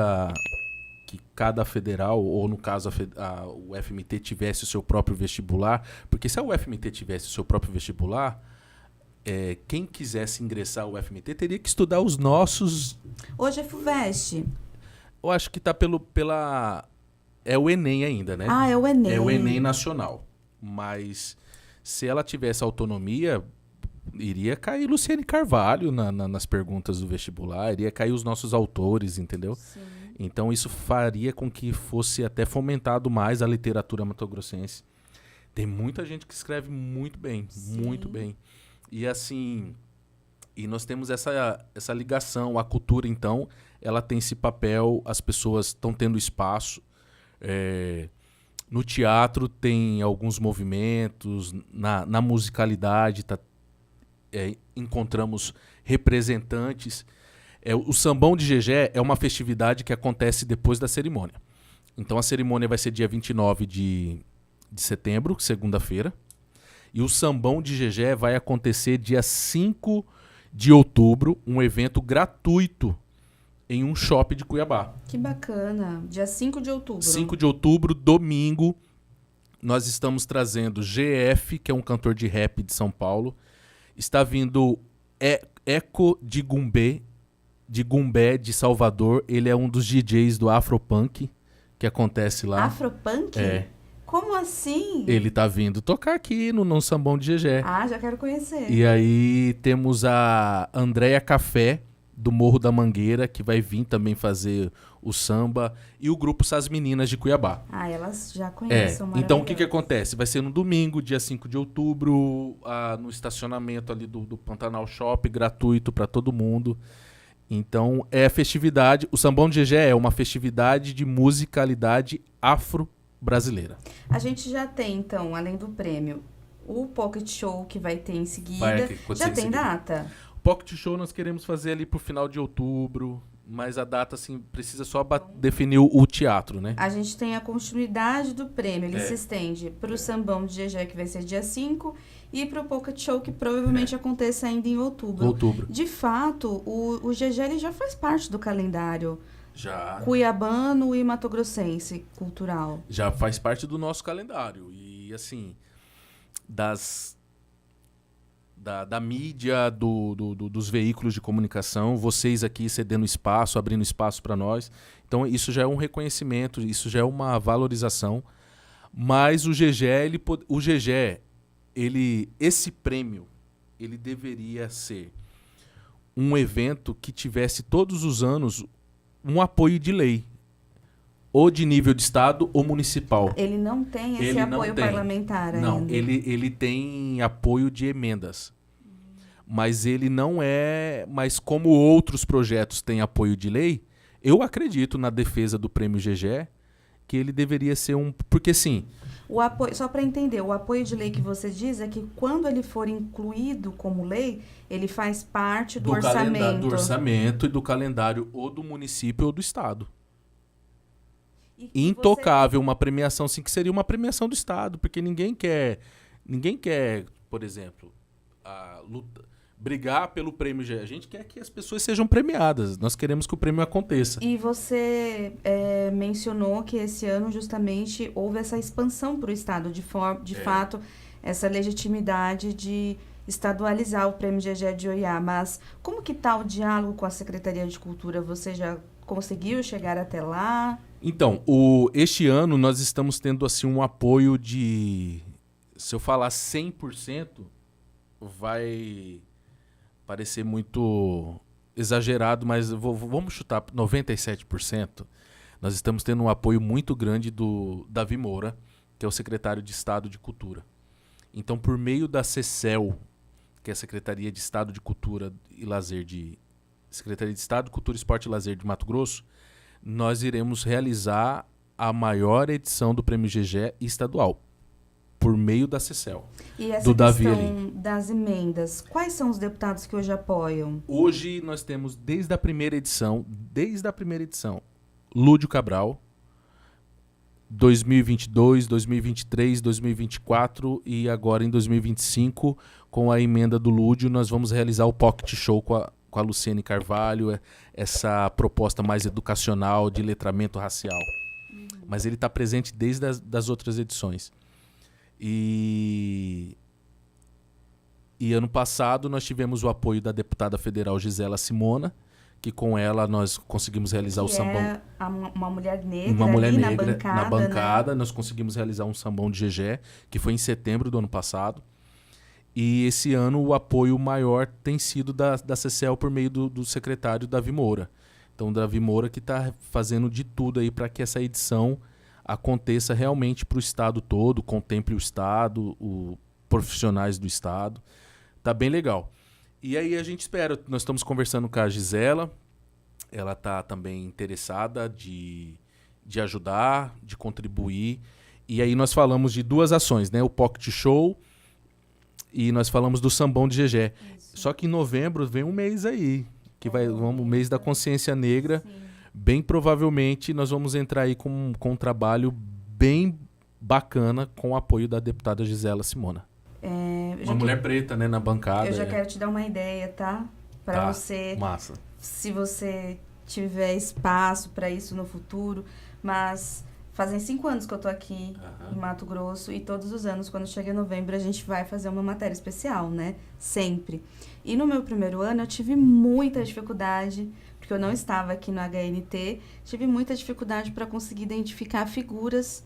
B: que cada federal, ou no caso o UFMT, tivesse o seu próprio vestibular, porque se a UFMT tivesse o seu próprio vestibular, quem quisesse ingressar ao UFMT teria que estudar os nossos...
A: Hoje é FUVEST.
B: Eu acho que está é o Enem ainda, né?
A: Ah, é o Enem.
B: É o Enem nacional. Mas se ela tivesse autonomia, iria cair Luciene Carvalho nas perguntas do vestibular, iria cair os nossos autores, entendeu?
A: Sim.
B: Então isso faria com que fosse até fomentado mais a literatura matogrossense. Tem muita gente que escreve muito bem,
A: Sim.
B: muito bem. E assim, nós temos essa ligação, a cultura então, ela tem esse papel, as pessoas estão tendo espaço. No teatro tem alguns movimentos, na musicalidade encontramos representantes. O Sambão de Gegé é uma festividade que acontece depois da cerimônia. Então a cerimônia vai ser dia 29 de setembro, segunda-feira. E o Sambão de Gegé vai acontecer dia 5 de outubro, um evento gratuito em um shopping de Cuiabá.
A: Que bacana. Dia 5 de outubro.
B: 5 de outubro, domingo, nós estamos trazendo GF, que é um cantor de rap de São Paulo. Está vindo Eco de Gumbé de Salvador. Ele é um dos DJs do Afropunk, que acontece lá.
A: Afropunk?
B: É.
A: Como assim?
B: Ele tá vindo tocar aqui no Sambão de Gegé.
A: Ah, já quero conhecer.
B: E aí temos a Andréia Café, do Morro da Mangueira, que vai vir também fazer o samba, e o grupo Sas Meninas de Cuiabá.
A: Ah, elas já conhecem.
B: Então o que acontece? Vai ser no domingo, dia 5 de outubro, no estacionamento ali do Pantanal Shopping, gratuito para todo mundo. Então é festividade, o Sambão de Gegé é uma festividade de musicalidade afro-brasileira.
A: A gente já tem, então, além do prêmio, o Pocket Show que vai ter em seguida. Já tem data?
B: Pocket Show nós queremos fazer ali pro final de outubro, mas a data, assim, precisa só definir o teatro, né?
A: A gente tem a continuidade do prêmio, ele se estende pro Sambão de Gegé, que vai ser dia 5, e pro Pocket Show, que provavelmente aconteça ainda em outubro. De fato, o Gegé ele já faz parte do calendário cuiabano e matogrossense cultural.
B: Já faz parte do nosso calendário. E, assim, da mídia, dos veículos de comunicação, vocês aqui cedendo espaço, abrindo espaço para nós. Então, isso já é um reconhecimento, isso já é uma valorização. Mas o Gegé, esse prêmio, ele deveria ser um evento que tivesse todos os anos um apoio de lei, ou de nível de estado ou municipal.
A: Ele não tem esse apoio parlamentar ainda.
B: Não, ele tem apoio de emendas. Mas ele não é... Mas como outros projetos têm apoio de lei, eu acredito na defesa do Prêmio Gegé que ele deveria ser um... Porque, sim...
A: O apoio, só para entender, o apoio de lei que você diz é que quando ele for incluído como lei, ele faz parte do orçamento.
B: Do orçamento e do calendário ou do município ou do estado. Intocável, uma premiação assim, que seria uma premiação do estado, porque ninguém quer, por exemplo, brigar pelo prêmio Gegé. A gente quer que as pessoas sejam premiadas. Nós queremos que o prêmio aconteça.
A: E você mencionou que esse ano justamente houve essa expansão para o estado. De fato, essa legitimidade de estadualizar o Prêmio GG de Oiá. Mas como que está o diálogo com a Secretaria de Cultura? Você já conseguiu chegar até lá?
B: Então, este ano nós estamos tendo assim um apoio de... Se eu falar 100%, vai parecer muito exagerado, mas vamos chutar 97%. Nós estamos tendo um apoio muito grande do Davi Moura, que é o secretário de Estado de Cultura. Então, por meio da CECEL, que é a Secretaria de Estado de Cultura e Lazer Secretaria de Estado, Cultura, Esporte e Lazer de Mato Grosso, nós iremos realizar a maior edição do Prêmio GG estadual, por meio da CECEL.
A: E essa
B: do Davi
A: questão
B: ali.
A: das emendas, quais são os deputados que hoje apoiam?
B: Hoje nós temos, desde a primeira edição, Lúdio Cabral, 2022, 2023, 2024 e agora em 2025, com a emenda do Lúdio, nós vamos realizar o Pocket Show com a Luciene Carvalho, essa proposta mais educacional de letramento racial. Mas ele está presente desde as outras edições. E ano passado nós tivemos o apoio da deputada federal Gisela Simona, que com ela nós conseguimos realizar o sambão.
A: Uma mulher negra,
B: Uma mulher
A: ali
B: negra
A: na bancada,
B: né? Nós conseguimos realizar um sambão de GG, que foi em setembro do ano passado. E esse ano o apoio maior tem sido da CECEL por meio do secretário Davi Moura. Então, Davi Moura que está fazendo de tudo aí para que essa edição aconteça realmente para o Estado todo, contemple o Estado, os profissionais do Estado. Tá bem legal. E aí a gente espera, nós estamos conversando com a Gisela, ela está também interessada de ajudar, de contribuir. E aí nós falamos de duas ações, né? O Pocket Show e nós falamos do sambão de GG. Isso. Só que em novembro vem um mês aí, que vamos o mês da consciência negra. Sim. Bem provavelmente nós vamos entrar aí com um trabalho bem bacana com o apoio da deputada Gisela Simona. Uma mulher preta, né, na bancada.
A: Eu já quero te dar uma ideia, tá? Para você,
B: massa.
A: Se você tiver espaço para isso no futuro. Mas fazem 5 anos que eu tô aqui em Mato Grosso e todos os anos, quando chega novembro, a gente vai fazer uma matéria especial, né? Sempre. E no meu primeiro ano eu tive muita dificuldade, porque eu não estava aqui no HNT, tive muita dificuldade para conseguir identificar figuras,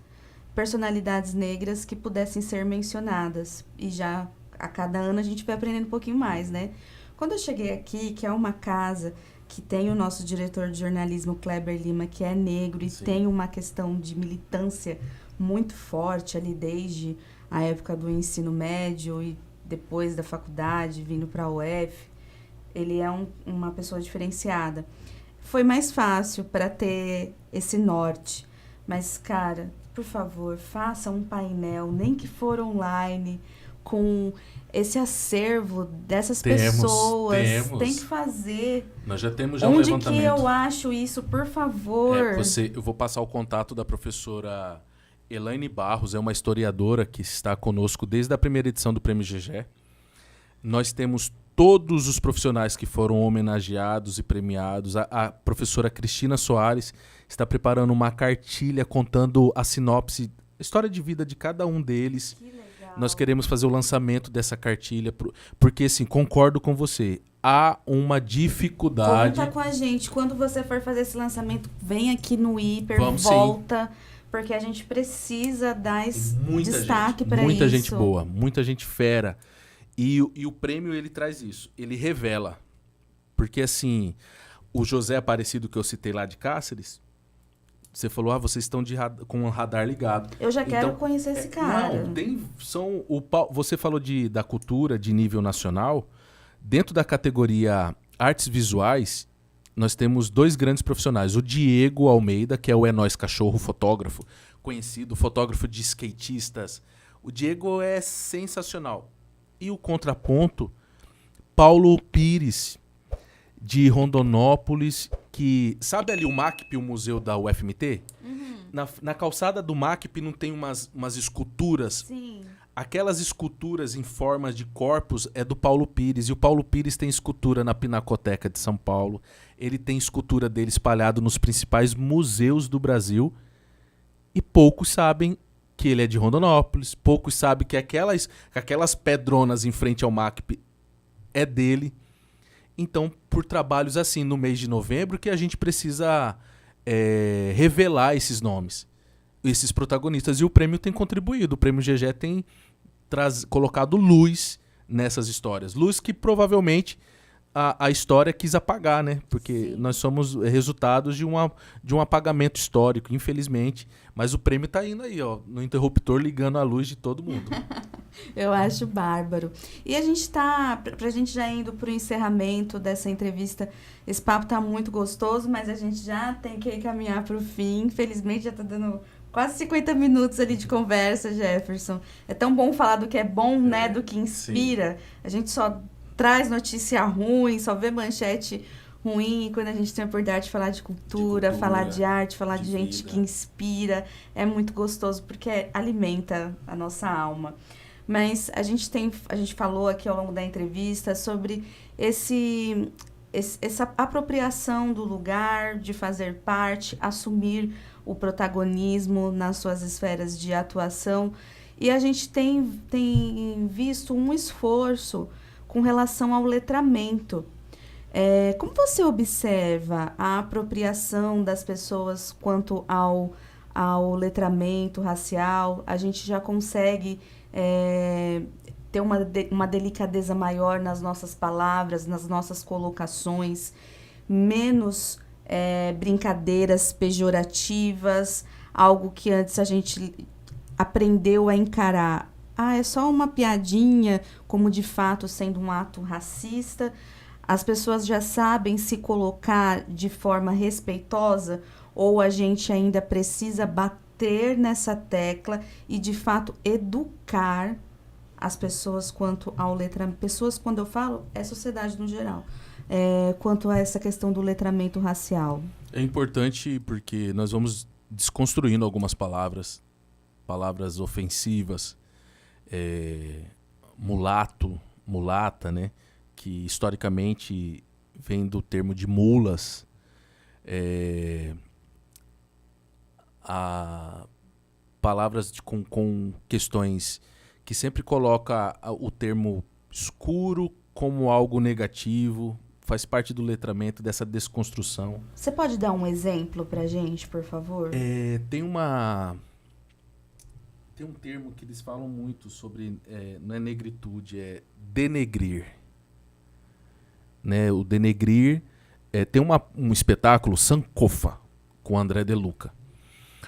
A: personalidades negras que pudessem ser mencionadas. E já a cada ano a gente vai aprendendo um pouquinho mais, né? Quando eu cheguei aqui, que é uma casa que tem o nosso diretor de jornalismo, Kleber Lima, que é negro, e tem uma questão de militância muito forte ali desde a época do ensino médio e depois da faculdade, vindo para a UF, ele é uma pessoa diferenciada. Foi mais fácil para ter esse norte, mas, cara, por favor, faça um painel, nem que for online, com esse acervo dessas pessoas. Tem que fazer.
B: Nós já temos um levantamento.
A: Onde que eu acho isso, por favor?
B: Eu vou passar o contato da professora Elaine Barros, é uma historiadora que está conosco desde a primeira edição do Prêmio GG. Nós temos todos os profissionais que foram homenageados e premiados. A professora Cristina Soares está preparando uma cartilha contando a sinopse, a história de vida de cada um deles. Que legal. Nós queremos fazer o lançamento dessa cartilha, porque, assim, concordo com você, há uma dificuldade.
A: Conta com a gente. Quando você for fazer esse lançamento, vem aqui no Hiper, volta, porque a gente precisa dar esse destaque para isso.
B: Muita gente boa, muita gente fera. E o prêmio, ele traz isso, ele revela. Porque, assim, o José Aparecido, que eu citei lá de Cáceres, você falou, vocês estão com o radar ligado.
A: Eu já quero conhecer esse cara.
B: Você falou da cultura de nível nacional. Dentro da categoria artes visuais, nós temos 2 grandes profissionais. O Diego Almeida, que é o É Nóis Cachorro, fotógrafo, conhecido, fotógrafo de skatistas. O Diego é sensacional. E o contraponto, Paulo Pires, de Rondonópolis, que... Sabe ali o MACP, o museu da UFMT? Uhum. Na calçada do MACP não tem umas esculturas?
A: Sim.
B: Aquelas esculturas em formas de corpos é do Paulo Pires. E o Paulo Pires tem escultura na Pinacoteca de São Paulo. Ele tem escultura dele espalhado nos principais museus do Brasil. E poucos sabem que ele é de Rondonópolis, poucos sabem que aquelas pedronas em frente ao MACP é dele. Então, por trabalhos assim, no mês de novembro, que a gente precisa revelar esses nomes, esses protagonistas. E o prêmio tem contribuído, o prêmio GG tem colocado luz nessas histórias. Luz que provavelmente a história quis apagar, né? Porque nós somos resultados de um apagamento histórico, infelizmente. Mas o prêmio tá indo aí, ó, no interruptor, ligando a luz de todo mundo.
A: Eu acho bárbaro. E a gente pra gente já indo pro encerramento dessa entrevista, esse papo tá muito gostoso, mas a gente já tem que caminhar pro fim. Infelizmente já tá dando quase 50 minutos ali de conversa, Jefferson. É tão bom falar do que é bom, né? Do que inspira. Sim. A gente só traz notícia ruim, só vê manchete ruim, e quando a gente tem a oportunidade de falar de cultura, falar de arte, falar de gente vida. Que inspira, é muito gostoso, porque alimenta a nossa alma. Mas a gente falou aqui ao longo da entrevista sobre essa apropriação do lugar, de fazer parte, assumir o protagonismo nas suas esferas de atuação, e a gente tem visto um esforço com relação ao letramento. Como você observa a apropriação das pessoas quanto ao letramento racial? A gente já consegue ter uma delicadeza maior nas nossas palavras, nas nossas colocações, menos brincadeiras pejorativas, algo que antes a gente aprendeu a encarar. É só uma piadinha, como de fato sendo um ato racista. As pessoas já sabem se colocar de forma respeitosa, ou a gente ainda precisa bater nessa tecla e, de fato, educar as pessoas quanto ao letramento. Pessoas, quando eu falo, é sociedade no geral, quanto a essa questão do letramento racial.
B: É importante porque nós vamos desconstruindo algumas palavras ofensivas, mulato, mulata, né? Que historicamente vem do termo de mulas, palavras com questões que sempre coloca o termo escuro como algo negativo, faz parte do letramento, dessa desconstrução.
A: Você pode dar um exemplo pra gente, por favor?
B: Tem um termo que eles falam muito sobre, não é negritude, é denegrir. Né, o denegrir, tem um espetáculo, Sankofa, com André De Luca.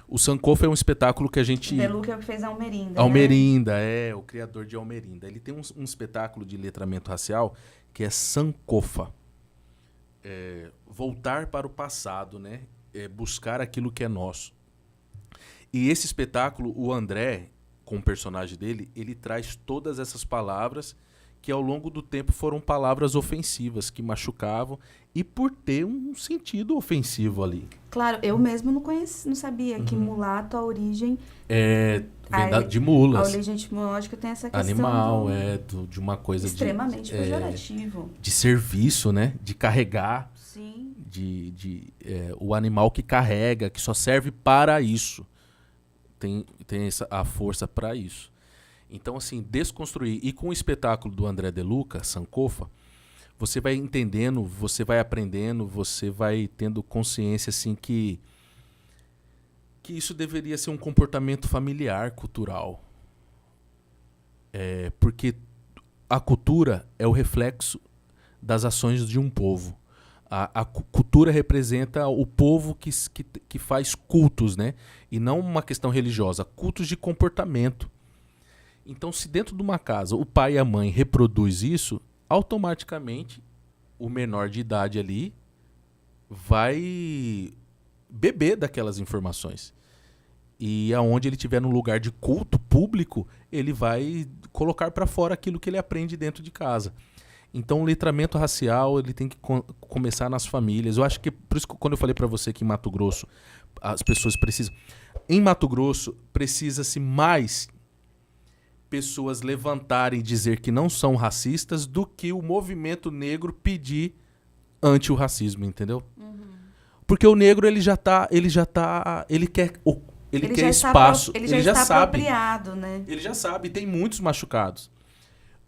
B: O Sankofa é um espetáculo que a gente...
A: De Luca é o que fez Almerinda.
B: Almerinda, o criador de Almerinda. Ele tem um espetáculo de letramento racial que é Sankofa. Voltar para o passado, né? Buscar aquilo que é nosso. E esse espetáculo, o André, com o personagem dele, ele traz todas essas palavras que ao longo do tempo foram palavras ofensivas, que machucavam, e por ter um sentido ofensivo ali.
A: Claro, eu mesmo não sabia que mulato, a origem...
B: Vem de mulas.
A: A origem etimológica tem essa questão...
B: Animal, de uma coisa
A: extremamente pejorativo.
B: De serviço, né? De carregar.
A: Sim.
B: O animal que carrega, que só serve para isso. Tem a força para isso. Então, assim, desconstruir. E com o espetáculo do André De Luca, Sankofa, você vai entendendo, você vai aprendendo, você vai tendo consciência, assim, que isso deveria ser um comportamento familiar, cultural. Porque a cultura é o reflexo das ações de um povo. A cultura representa o povo que faz cultos, né? E não uma questão religiosa, cultos de comportamento. Então, se dentro de uma casa o pai e a mãe reproduz isso, automaticamente o menor de idade ali vai beber daquelas informações. E aonde ele estiver num lugar de culto público, ele vai colocar para fora aquilo que ele aprende dentro de casa. Então, o letramento racial ele tem que começar nas famílias. Eu acho que, por isso que quando eu falei para você que em Mato Grosso as pessoas precisam... Em Mato Grosso, precisa-se mais pessoas levantarem e dizer que não são racistas do que o movimento negro pedir anti o racismo, entendeu? Porque o negro ele quer ele quer espaço,
A: ele já está
B: sabe.
A: apropriado, né?
B: Ele já sabe, tem muitos machucados.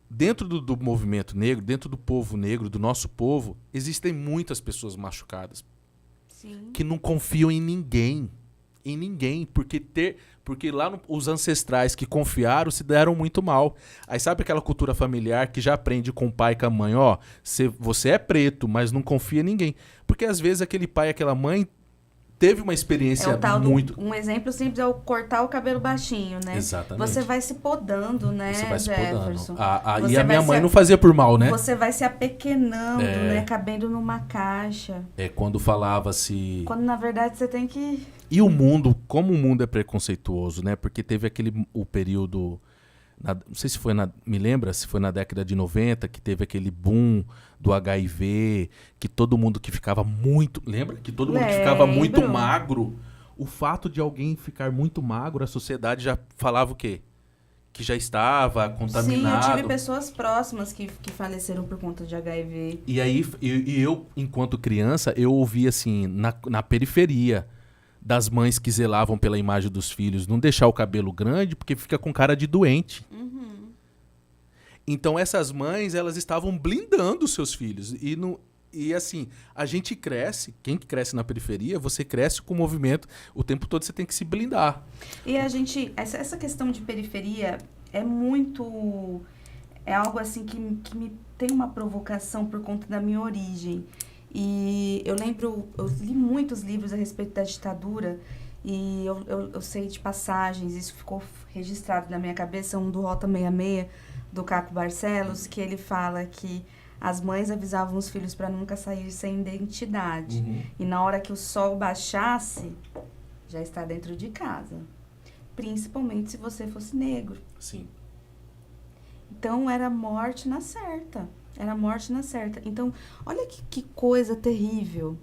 B: Dentro do movimento negro, dentro do povo negro, do nosso povo, existem muitas pessoas machucadas.
A: Sim.
B: Que não confiam em ninguém. Em ninguém. Porque lá os ancestrais que confiaram se deram muito mal. Aí sabe aquela cultura familiar que já aprende com o pai e com a mãe? Ó, você é preto, mas não confia em ninguém. Porque às vezes aquele pai e aquela mãe teve uma experiência muito...
A: Um exemplo simples é o cortar o cabelo baixinho, né?
B: Exatamente.
A: Você vai se podando, né,
B: Você vai se
A: Jefferson?
B: podando. E a minha mãe não fazia por mal, né?
A: Você vai se apequenando, né? Cabendo numa caixa.
B: Quando falava-se...
A: Quando, na verdade, você tem que...
B: E o mundo, como o mundo é preconceituoso, né? Porque teve o período... não sei se foi me lembra se foi na década de 90 que teve aquele boom do HIV, que todo mundo que ficava muito... Lembra? Que todo mundo que ficava muito magro. O fato de alguém ficar muito magro, a sociedade já falava o quê? Que já estava contaminado.
A: Sim, eu tive pessoas próximas que faleceram por conta de HIV.
B: E aí, eu, enquanto criança, eu ouvia assim, na periferia, das mães que zelavam pela imagem dos filhos, não deixar o cabelo grande porque fica com cara de doente.
A: Uhum.
B: Então essas mães, elas estavam blindando os seus filhos. E assim, a gente cresce, quem cresce na periferia, você cresce com o movimento, o tempo todo você tem que se blindar.
A: E a gente, essa questão de periferia é algo assim que me tem uma provocação por conta da minha origem. E eu li muitos livros a respeito da ditadura e eu sei de passagens, isso ficou registrado na minha cabeça, um do Rota 66, do Caco Barcelos, que ele fala que as mães avisavam os filhos para nunca sair sem identidade.
B: Uhum.
A: E na hora que o sol baixasse, já está dentro de casa. Principalmente se você fosse negro.
B: Sim.
A: Então, era morte na certa. Era morte na certa. Então, olha que coisa terrível.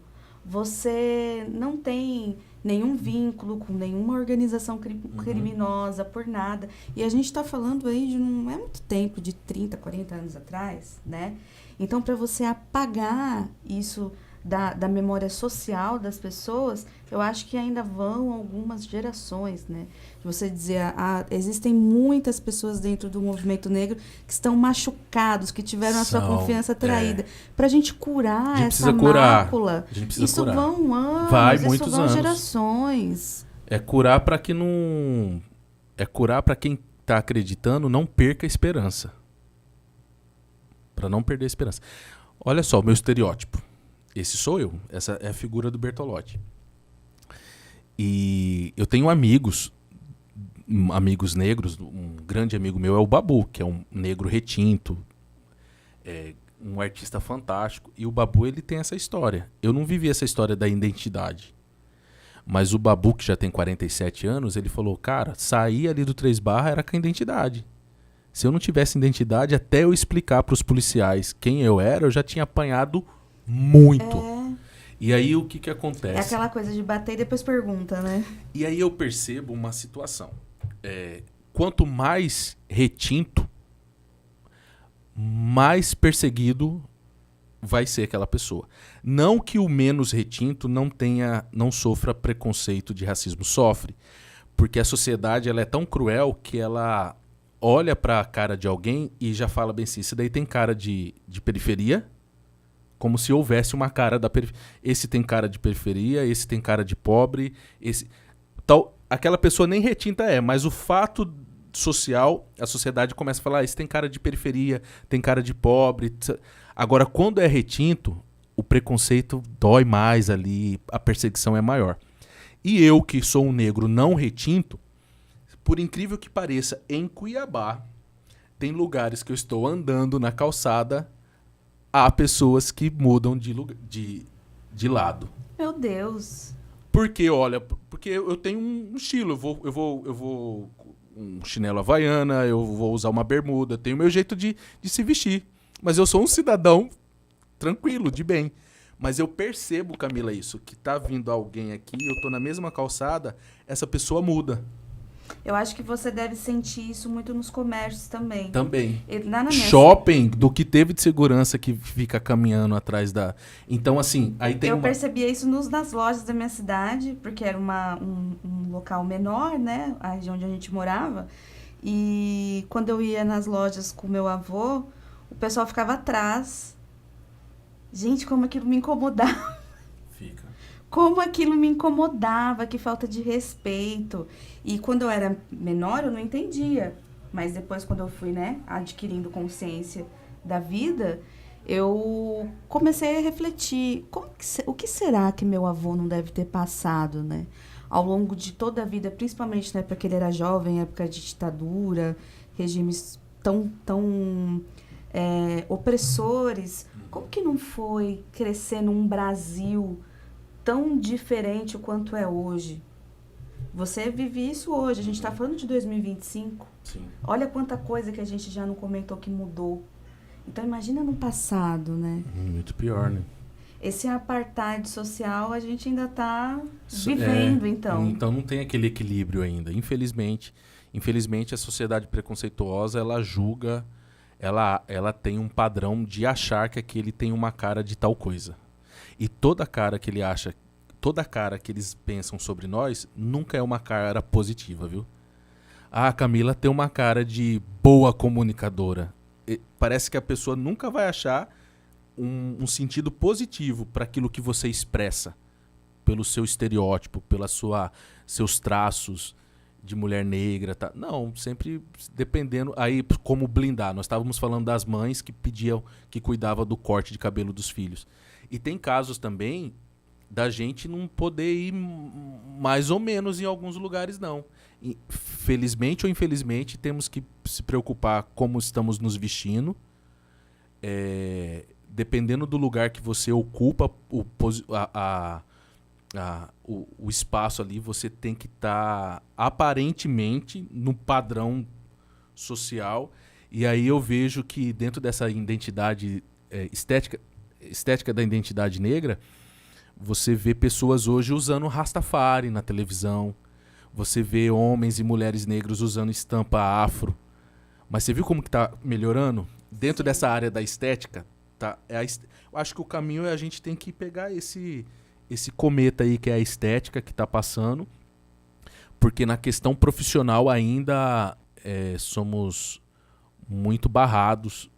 A: Você não tem nenhum vínculo com nenhuma organização criminosa, por nada. E a gente está falando aí de não é muito tempo, de 30, 40 anos atrás, né? Então, para você apagar isso da memória social das pessoas, eu acho que ainda vão algumas gerações, né? Você dizer, existem muitas pessoas dentro do movimento negro que estão machucados, que tiveram a sua confiança traída. Pra gente curar essa mácula, isso vão anos, isso vão gerações.
B: É curar para que não... É curar para quem tá acreditando não perca a esperança. Para não perder a esperança. Olha só o meu estereótipo. Esse sou eu. Essa é a figura do Bertolotti. E eu tenho amigos negros. Um grande amigo meu é o Babu, que é um negro retinto, um artista fantástico. E o Babu, ele tem essa história. Eu não vivi essa história da identidade. Mas o Babu, que já tem 47 anos, ele falou, cara, sair ali do Três Barras era com a identidade. Se eu não tivesse identidade, até eu explicar para os policiais quem eu era, eu já tinha apanhado muito. E aí o que acontece?
A: É aquela coisa de bater e depois pergunta, né?
B: E aí eu percebo uma situação. Quanto mais retinto, mais perseguido vai ser aquela pessoa. Não que o menos retinto não sofra preconceito de racismo. Sofre. Porque a sociedade ela é tão cruel que ela olha para a cara de alguém e já fala bem assim, esse daí tem cara de periferia, como se houvesse uma cara da periferia. Esse tem cara de periferia, esse tem cara de pobre, aquela pessoa nem retinta mas o fato social, a sociedade começa a falar, esse tem cara de periferia, tem cara de pobre. Agora, quando é retinto, o preconceito dói mais ali, a perseguição é maior. E eu, que sou um negro não retinto, por incrível que pareça, em Cuiabá, tem lugares que eu estou andando na calçada, há pessoas que mudam de lado.
A: Meu Deus.
B: Porque eu tenho um estilo, eu vou um chinelo havaiana, eu vou usar uma bermuda, tenho o meu jeito de se vestir. Mas eu sou um cidadão tranquilo, de bem. Mas eu percebo, Camila, isso, que tá vindo alguém aqui, eu tô na mesma calçada, essa pessoa muda.
A: Eu acho que você deve sentir isso muito nos comércios também.
B: Também.
A: Lá na minha
B: Shopping, do que teve de segurança que fica caminhando atrás da... Então, assim, aí tem
A: Eu percebia isso nas lojas da minha cidade, porque era um local menor, né? A região onde a gente morava. E quando eu ia nas lojas com meu avô, o pessoal ficava atrás. Gente, como aquilo me incomodava.
B: Fica.
A: Como aquilo me incomodava, que falta de respeito. E quando eu era menor, eu não entendia. Mas depois, quando eu fui, né, adquirindo consciência da vida, eu comecei a refletir. O que será que meu avô não deve ter passado, né? Ao longo de toda a vida, principalmente na época que ele era jovem, época de ditadura, regimes tão opressores. Como que não foi crescer num Brasil tão diferente o quanto é hoje? Você vive isso hoje, a gente está falando de 2025.
B: Sim.
A: Olha quanta coisa que a gente já não comentou que mudou. Então imagina no passado, né?
B: Muito pior, né?
A: Esse apartheid social a gente ainda está vivendo, então.
B: Então não tem aquele equilíbrio ainda. Infelizmente, a sociedade preconceituosa, ela julga, ela tem um padrão de achar que aquele tem uma cara de tal coisa. E toda cara que eles pensam sobre nós nunca é uma cara positiva, viu? Ah, a Camila tem uma cara de boa comunicadora. Parece que a pessoa nunca vai achar um sentido positivo para aquilo que você expressa, pelo seu estereótipo, pelos seus traços de mulher negra. Tá? Não, sempre dependendo. Aí, como blindar? Nós estávamos falando das mães que cuidavam do corte de cabelo dos filhos. E tem casos também da gente não poder ir mais ou menos em alguns lugares, não. Felizmente ou infelizmente, temos que se preocupar como estamos nos vestindo. Dependendo do lugar que você ocupa, o espaço ali, você tem que estar aparentemente no padrão social. E aí eu vejo que dentro dessa identidade estética da identidade negra, você vê pessoas hoje usando Rastafari na televisão. Você vê homens e mulheres negros usando estampa afro. Mas você viu como que tá melhorando? Dentro dessa área da estética, tá? Eu acho que o caminho é a gente tem que pegar esse cometa aí que é a estética que tá passando. Porque na questão profissional ainda somos muito barrados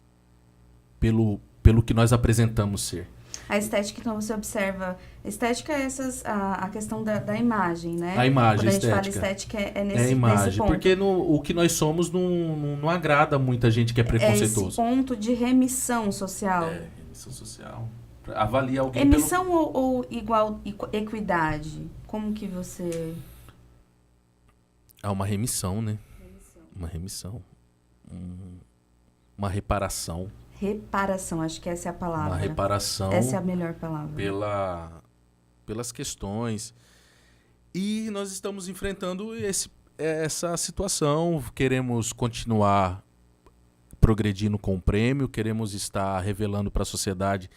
B: pelo que nós apresentamos ser.
A: A estética, então, você observa... Estética é a questão da imagem, né?
B: A imagem,
A: quando a gente
B: estética.
A: Fala estética, nesse
B: imagem,
A: ponto.
B: porque o que nós somos não agrada muita gente que é preconceituoso.
A: É esse ponto de remissão social.
B: Remissão social. Avalia alguém
A: remissão ou equidade? Como que você...
B: Uma remissão, né? Uma remissão. Uma reparação.
A: Reparação, acho que essa é a palavra.
B: Uma reparação.
A: Essa é a melhor palavra.
B: Pelas questões. E nós estamos enfrentando essa situação. Queremos continuar progredindo com o prêmio, queremos estar revelando para a sociedade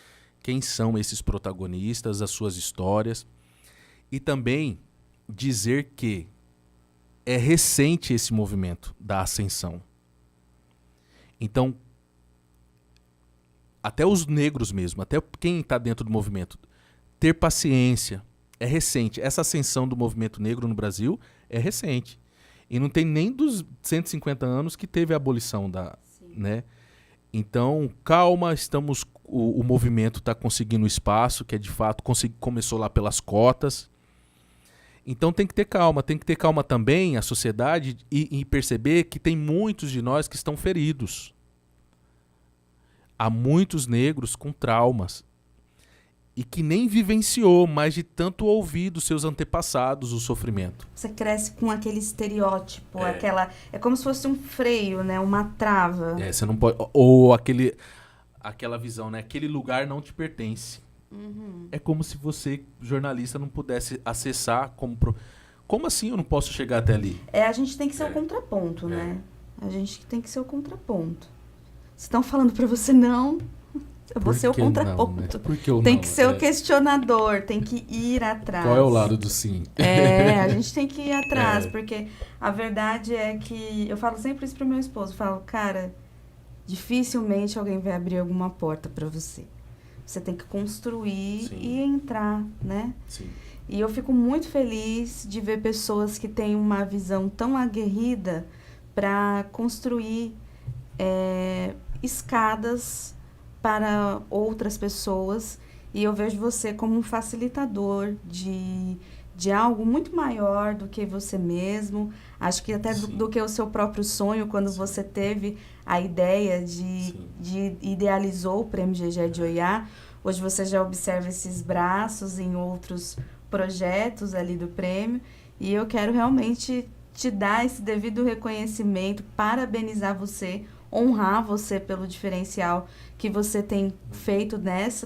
B: quem são esses protagonistas, as suas histórias. E também dizer que é recente esse movimento da ascensão. Então, até os negros mesmo, até quem está dentro do movimento, ter paciência. É recente. Essa ascensão do movimento negro no Brasil é recente. E não tem nem dos 150 anos que teve a abolição né? Então, calma, o movimento está conseguindo espaço, que é de fato, começou lá pelas cotas. Então tem que ter calma também a sociedade e perceber que tem muitos de nós que estão feridos. Há muitos negros com traumas e que nem vivenciou, mas de tanto ouvir dos seus antepassados o sofrimento.
A: Você cresce com aquele estereótipo, é como se fosse um freio, né? Uma trava.
B: Você não pode, ou aquela visão, né? Aquele lugar não te pertence.
A: Uhum.
B: É como se você, jornalista, não pudesse acessar como assim eu não posso chegar até ali?
A: A gente tem que ser o contraponto, né? A gente tem que ser o contraponto. Se estão falando pra você não, Eu vou ser o contraponto.
D: Não, né? Por que o
A: Tem
D: não?
A: que ser o questionador, tem que ir atrás.
D: Qual é o lado do sim?
A: A gente tem que ir atrás, porque a verdade é que... Eu falo sempre isso pro meu esposo, eu falo, cara, dificilmente alguém vai abrir alguma porta para você. Você tem que construir e entrar, né?
B: Sim.
A: E eu fico muito feliz de ver pessoas que têm uma visão tão aguerrida para construir escadas para outras pessoas. E eu vejo você como um facilitador de algo muito maior do que você mesmo. Acho que até do que o seu próprio sonho, quando você teve a ideia de idealizou o Prêmio GGE de Oiá. Hoje você já observa esses braços em outros projetos ali do prêmio. E eu quero realmente te dar esse devido reconhecimento, parabenizar você, honrar você pelo diferencial que você tem feito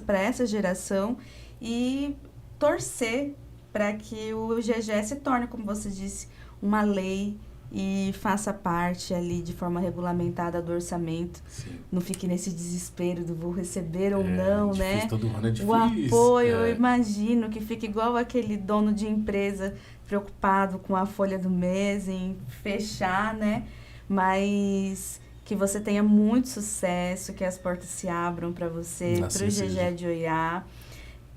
A: para essa geração e torcer para que o GGE se torne, como você disse, uma lei e faça parte ali de forma regulamentada do orçamento.
B: Sim.
A: Não fique nesse desespero do vou receber ou não,
B: difícil,
A: né?
B: todo ano é difícil.
A: O apoio, eu imagino que fica igual aquele dono de empresa preocupado com a folha do mês, em fechar, né? Mas que você tenha muito sucesso, que as portas se abram para você, para o GGE de Oiá.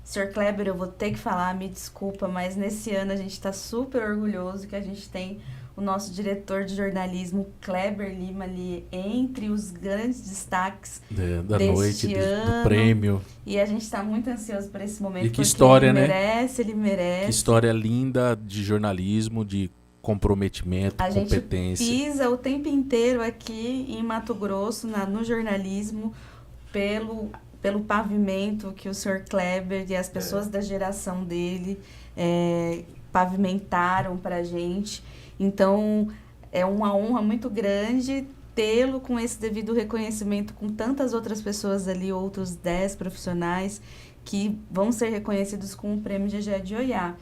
A: Sr. Kleber, eu vou ter que falar, me desculpa, mas nesse ano a gente está super orgulhoso que a gente tem o nosso diretor de jornalismo, Kleber Lima, ali entre os grandes destaques
B: da noite, do prêmio.
A: E a gente está muito ansioso por esse momento.
B: E que história,
A: ele merece, ele merece.
B: Que história linda de jornalismo, de comprometimento, competência.
A: A gente pisa o tempo inteiro aqui em Mato Grosso, no jornalismo, pelo pavimento que o Sr. Kleber e as pessoas da geração dele pavimentaram para a gente. Então, é uma honra muito grande tê-lo com esse devido reconhecimento com tantas outras pessoas ali, outros 10 profissionais que vão ser reconhecidos com o Prêmio GGE de Oiá.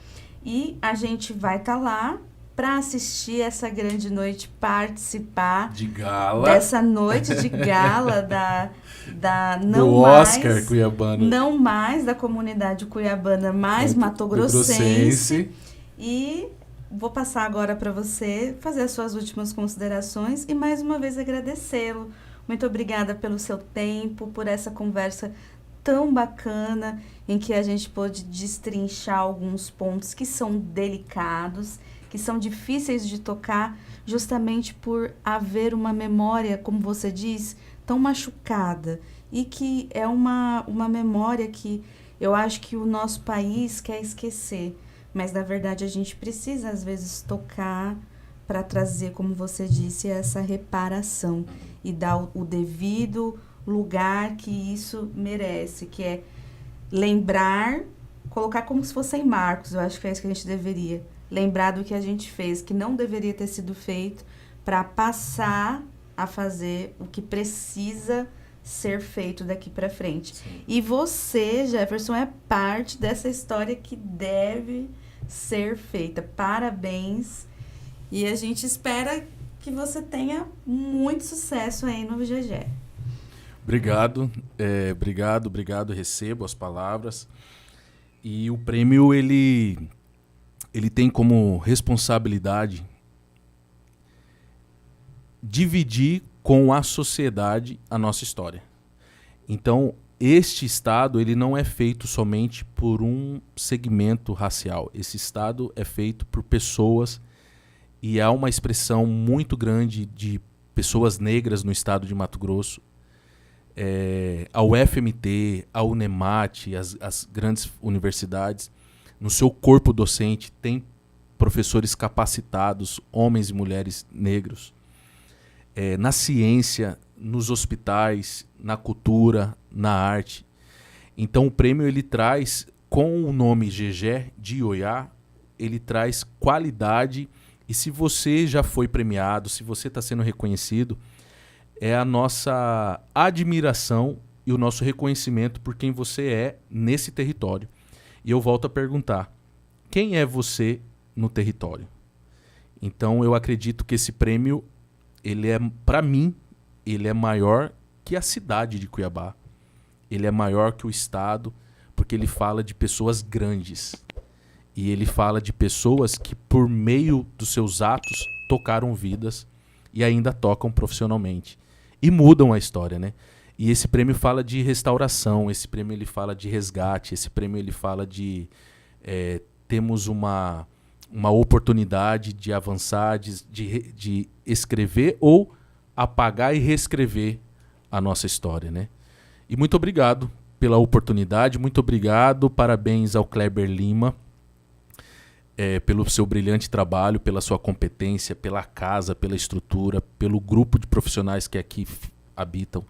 A: E a gente vai estar lá para assistir essa grande noite, participar
B: de gala.
A: Dessa noite de gala da
B: não do mais, Oscar cuiabano.
A: Não mais da comunidade cuiabana, mais matogrossense. E vou passar agora para você fazer as suas últimas considerações e mais uma vez agradecê-lo. Muito obrigada pelo seu tempo, por essa conversa tão bacana em que a gente pôde destrinchar alguns pontos que são delicados, que são difíceis de tocar, justamente por haver uma memória, como você diz, tão machucada. E que é uma memória que eu acho que o nosso país quer esquecer. Mas, na verdade, a gente precisa, às vezes, tocar para trazer, como você disse, essa reparação e dar o devido lugar que isso merece, que é lembrar, colocar como se fossem marcos. Eu acho que é isso que a gente deveria. Lembrar do que a gente fez, que não deveria ter sido feito, para passar a fazer o que precisa ser feito daqui para frente.
B: Sim.
A: E você, Jefferson, é parte dessa história que deve ser feita. Parabéns. E a gente espera que você tenha muito sucesso aí no GGE.
B: Obrigado, obrigado, recebo as palavras. E o prêmio, ele tem como responsabilidade dividir com a sociedade a nossa história. Então, este Estado ele não é feito somente por um segmento racial. Esse Estado é feito por pessoas e há uma expressão muito grande de pessoas negras no estado de Mato Grosso. A UFMT, a UNEMAT, as grandes universidades, no seu corpo docente, tem professores capacitados, homens e mulheres negros. Na ciência, nos hospitais, na cultura, na arte. Então o prêmio ele traz, com o nome GGE de Oiá, ele traz qualidade. E se você já foi premiado, se você está sendo reconhecido, é a nossa admiração e o nosso reconhecimento por quem você é nesse território. E eu volto a perguntar, quem é você no território? Então eu acredito que esse prêmio, para mim, ele é maior que a cidade de Cuiabá. ele é maior que o Estado, porque ele fala de pessoas grandes. E ele fala de pessoas que, por meio dos seus atos, tocaram vidas e ainda tocam profissionalmente. E mudam a história, né? E esse prêmio fala de restauração, esse prêmio ele fala de resgate, esse prêmio ele fala de temos uma oportunidade de avançar, de escrever ou apagar e reescrever a nossa história, né? E muito obrigado pela oportunidade, muito obrigado, parabéns ao Kleber Lima, pelo seu brilhante trabalho, pela sua competência, pela casa, pela estrutura, pelo grupo de profissionais que aqui habitam.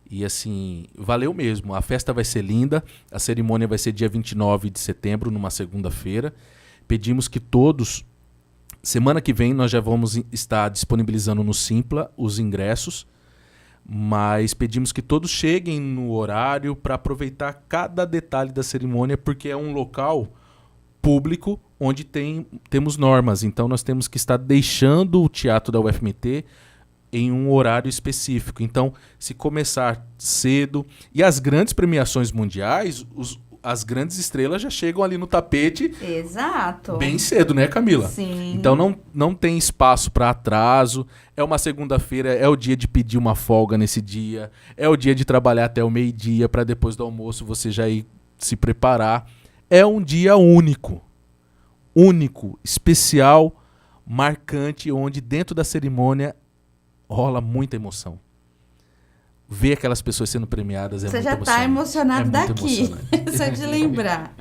B: E assim, valeu mesmo. A festa vai ser linda, a cerimônia vai ser dia 29 de setembro, numa segunda-feira. Pedimos que todos, semana que vem nós já vamos estar disponibilizando no Simpla os ingressos, mas pedimos que todos cheguem no horário para aproveitar cada detalhe da cerimônia, porque é um local público onde temos normas, então nós temos que estar deixando o teatro da UFMT em um horário específico. Então, se começar cedo, e as grandes premiações mundiais, as grandes estrelas já chegam ali no tapete.
A: Exato.
B: Bem cedo, né, Camila?
A: Sim.
B: Então não tem espaço para atraso. É uma segunda-feira, é o dia de pedir uma folga nesse dia, é o dia de trabalhar até o meio-dia para depois do almoço você já ir se preparar. É um dia único, especial, marcante, onde dentro da cerimônia rola muita emoção. Ver aquelas pessoas sendo premiadas é
A: Você
B: muito
A: já está emocionado daqui, só de lembrar.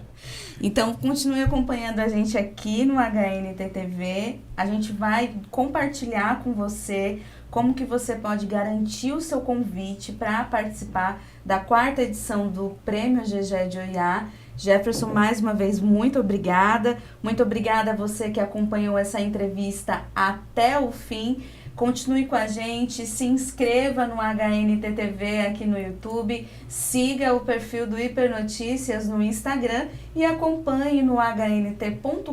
A: Então, continue acompanhando a gente aqui no HNT TV. A gente vai compartilhar com você como que você pode garantir o seu convite para participar da 4ª edição do Prêmio GG de Oiá. Jefferson, mais uma vez, muito obrigada. Muito obrigada a você que acompanhou essa entrevista até o fim. Continue com a gente, se inscreva no HNT TV aqui no YouTube, siga o perfil do Hipernotícias no Instagram e acompanhe no hnt.com.br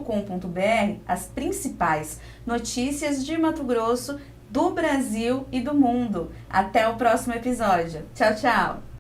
A: as principais notícias de Mato Grosso, do Brasil e do mundo. Até o próximo episódio. Tchau, tchau!